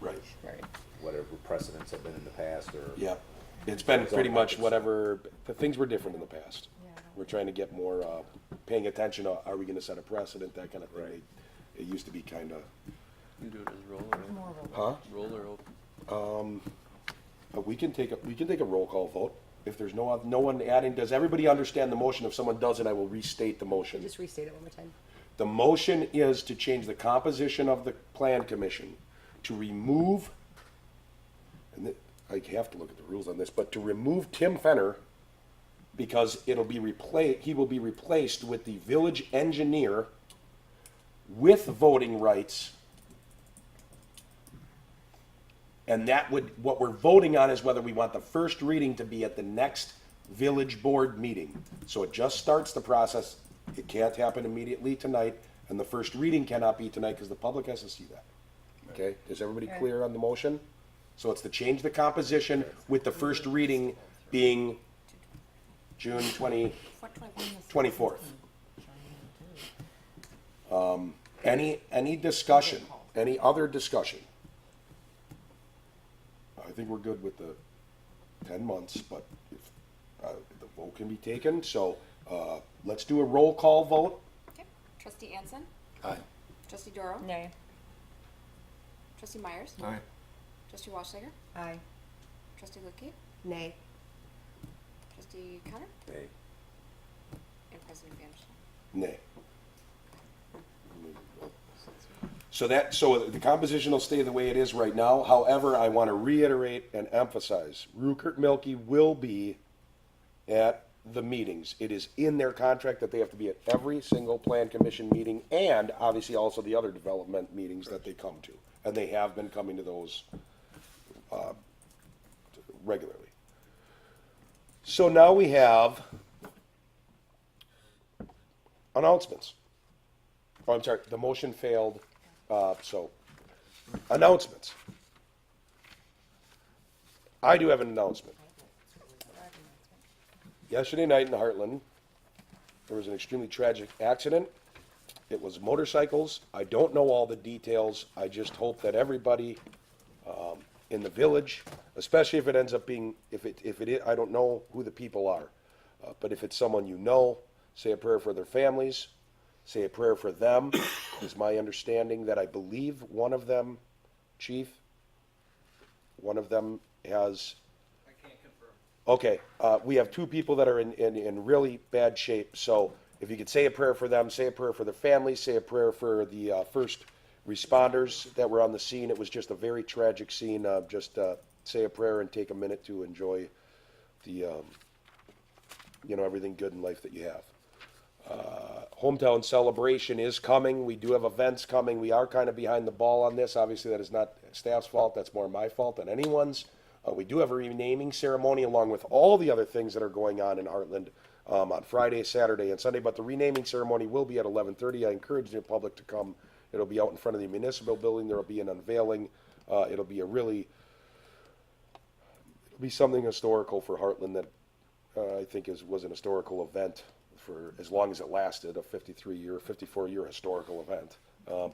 Right. Right. whatever precedents have been in the past, or. Yeah, it's been pretty much whatever, the things were different in the past. We're trying to get more, paying attention, are we gonna set a precedent, that kind of thing. Right. It used to be kinda, You do it as roll or open? huh? Roll or open? We can take a roll call vote. If there's no one adding, does everybody understand the motion? If someone doesn't, I will restate the motion. Just restate it one more time. The motion is to change the composition of the plan commission, to remove, and I have to look at the rules on this, but to remove Tim Fenner, because he will be replaced with the village engineer with voting rights. And what we're voting on is whether we want the first reading to be at the next village board meeting. So it just starts the process. It can't happen immediately tonight, and the first reading cannot be tonight because the public has to see that. Okay, is everybody clear on the motion? So it's to change the composition with the first reading being June 24th. Any discussion, any other discussion? I think we're good with the 10 months, but if, the vote can be taken, so, let's do a roll call vote. Okay. Trustee Anson? Aye. Trustee Doro? Nay. Trustee Myers? All right. Trustee Wallschlager? Aye. Trustee Lipke? Nay. Trustee Connor? Nay. And President Vanderstel? Nay. So the composition will stay the way it is right now. However, I want to reiterate and emphasize, Rupert Milky will be at the meetings. It is in their contract that they have to be at every single plan commission meeting, and obviously also the other development meetings that they come to. And they have been coming to those regularly. So now we have announcements. Oh, I'm sorry, the motion failed, so, announcements. I do have an announcement. Yesterday night in Hartland, there was an extremely tragic accident. It was motorcycles. I don't know all the details. I just hope that everybody in the village, especially if it ends up being, if it is, I don't know who the people are, but if it's someone you know, say a prayer for their families, say a prayer for them, is my understanding that I believe one of them, Chief, one of them has. I can't confirm. Okay, we have two people that are in really bad shape, so if you could say a prayer for them, say a prayer for their families, say a prayer for the first responders that were on the scene. It was just a very tragic scene. Just say a prayer and take a minute to enjoy the, everything good in life that you have. Hometown celebration is coming. We do have events coming. We are kind of behind the ball on this. Obviously, that is not staff's fault. That's more my fault than anyone's. We do have a renaming ceremony along with all the other things that are going on in Hartland on Friday, Saturday, and Sunday. But the renaming ceremony will be at 11:30. I encourage the public to come. It'll be out in front of the municipal building. There will be an unveiling. It'll be something historical for Hartland that I think was an historical event for as long as it lasted, a 54-year historical event.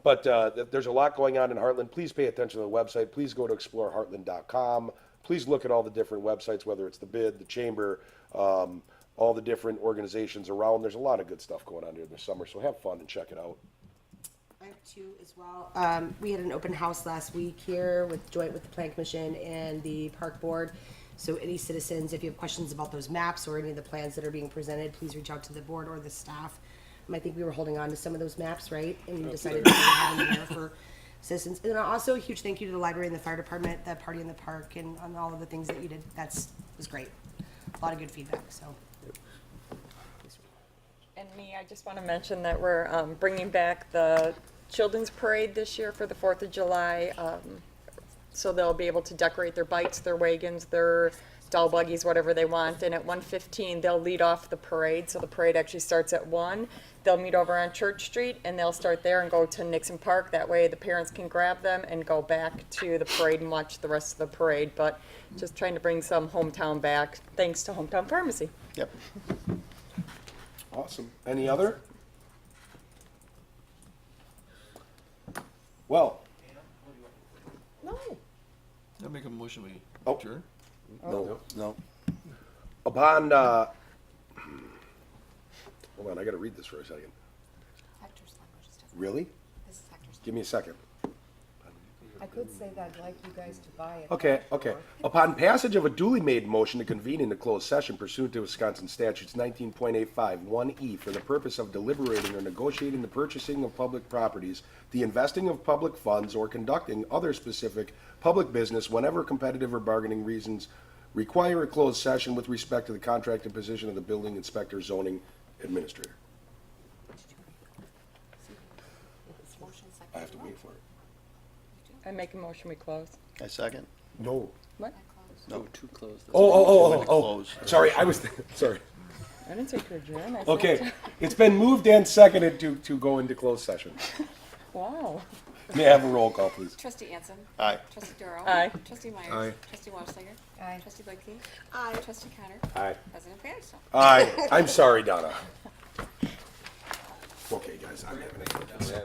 But there's a lot going on in Hartland. Please pay attention to the website. Please go to exploreheartland.com. Please look at all the different websites, whether it's the BID, the Chamber, all the different organizations around. There's a lot of good stuff going on here this summer, so have fun and check it out. I have two as well. We had an open house last week here joint with the Plan Commission and the Park Board. So any citizens, if you have questions about those maps or any of the plans that are being presented, please reach out to the board or the staff. I think we were holding on to some of those maps, right? And we decided to have them there for citizens. And then also a huge thank you to the library and the fire department, that party in the park, and on all of the things that you did. Was great. A lot of good feedback, so. And me, I just want to mention that we're bringing back the Children's Parade this year for the 4th of July. So they'll be able to decorate their bikes, their wagons, their doll buggies, whatever they want. And at 1:15, they'll lead off the parade. So the parade actually starts at 1. They'll meet over on Church Street, and they'll start there and go to Nixon Park. That way the parents can grab them and go back to the parade and watch the rest of the parade. But just trying to bring some hometown back, thanks to Hometown Pharmacy. Yep. Awesome. Any other? Well. No. I make a motion we Oh. adjourn. No. Upon, hold on, I gotta read this for a second. Hector's language is different. Really? This is Hector's. Give me a second. I could say that I'd like you guys to buy it. Okay. Upon passage of a duly made motion to convene in a closed session pursuant to Wisconsin statutes 19.85 1E for the purpose of deliberating or negotiating the purchasing of public properties, the investing of public funds, or conducting other specific public business whenever competitive or bargaining reasons require a closed session with respect to the contract and position of the building inspector, zoning administrator. Motion second. I have to wait for it. I make a motion, we close. I second. No. What? No. Too close. Oh. Close. Sorry, sorry. I didn't say to adjourn. I said Okay, it's been moved and seconded to go into closed session. Wow. May I have a roll call, please? Trustee Anson. Aye. Trustee Duro. Aye. Trustee Myers. Aye. Trustee Wallschlager. Aye. Trustee Blakey. Aye. Trustee Connor. Aye. President Vanderstel. Aye. I'm sorry, Donna. Okay, guys, I'm having a good time.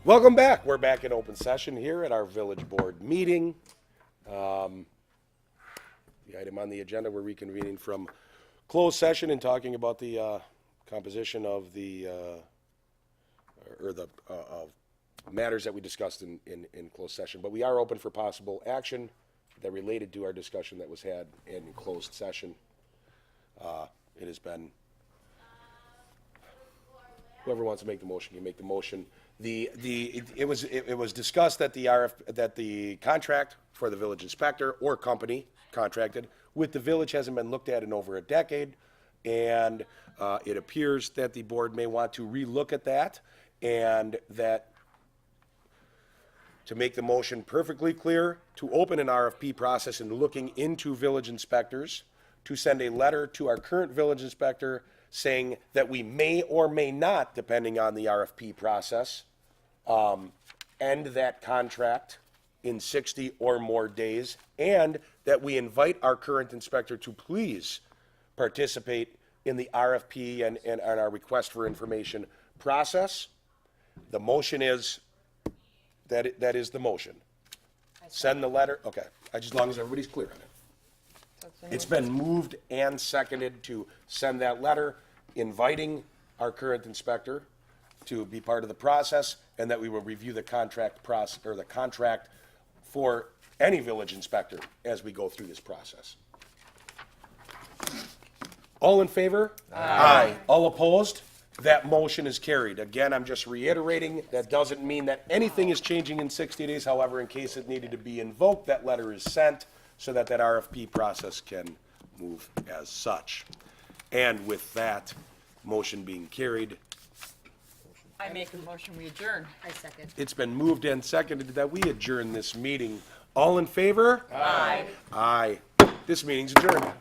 Welcome back. We're back in open session here at our village board meeting. The item on the agenda, we're reconvening from closed session and talking about the composition of the matters that we discussed in closed session. But we are open for possible action that related to our discussion that was had in closed session. It has been, whoever wants to make the motion can make the motion. It was discussed that the contract for the village inspector or company contracted with the village hasn't been looked at in over a decade, and it appears that the board may want to relook at that, and that to make the motion perfectly clear, to open an RFP process and looking into village inspectors, to send a letter to our current village inspector saying that we may or may not, depending on the RFP process, end that contract in 60 or more days, and that we invite our current inspector to please participate in the RFP and our request for information process. The motion is, that is the motion. Send the letter, okay, as long as everybody's clear on it. It's been moved and seconded to send that letter inviting our current inspector to be part of the process, and that we will review the contract process, or the contract for any village inspector as we go through this process. All in favor? Aye. All opposed? That motion is carried. Again, I'm just reiterating, that doesn't mean that anything is changing in 60 days. However, in case it needed to be invoked, that letter is sent so that that RFP process can move as such. And with that motion being carried, I make a motion, we adjourn. I second. it's been moved and seconded that we adjourn this meeting. All in favor? Aye. Aye. This meeting's adjourned.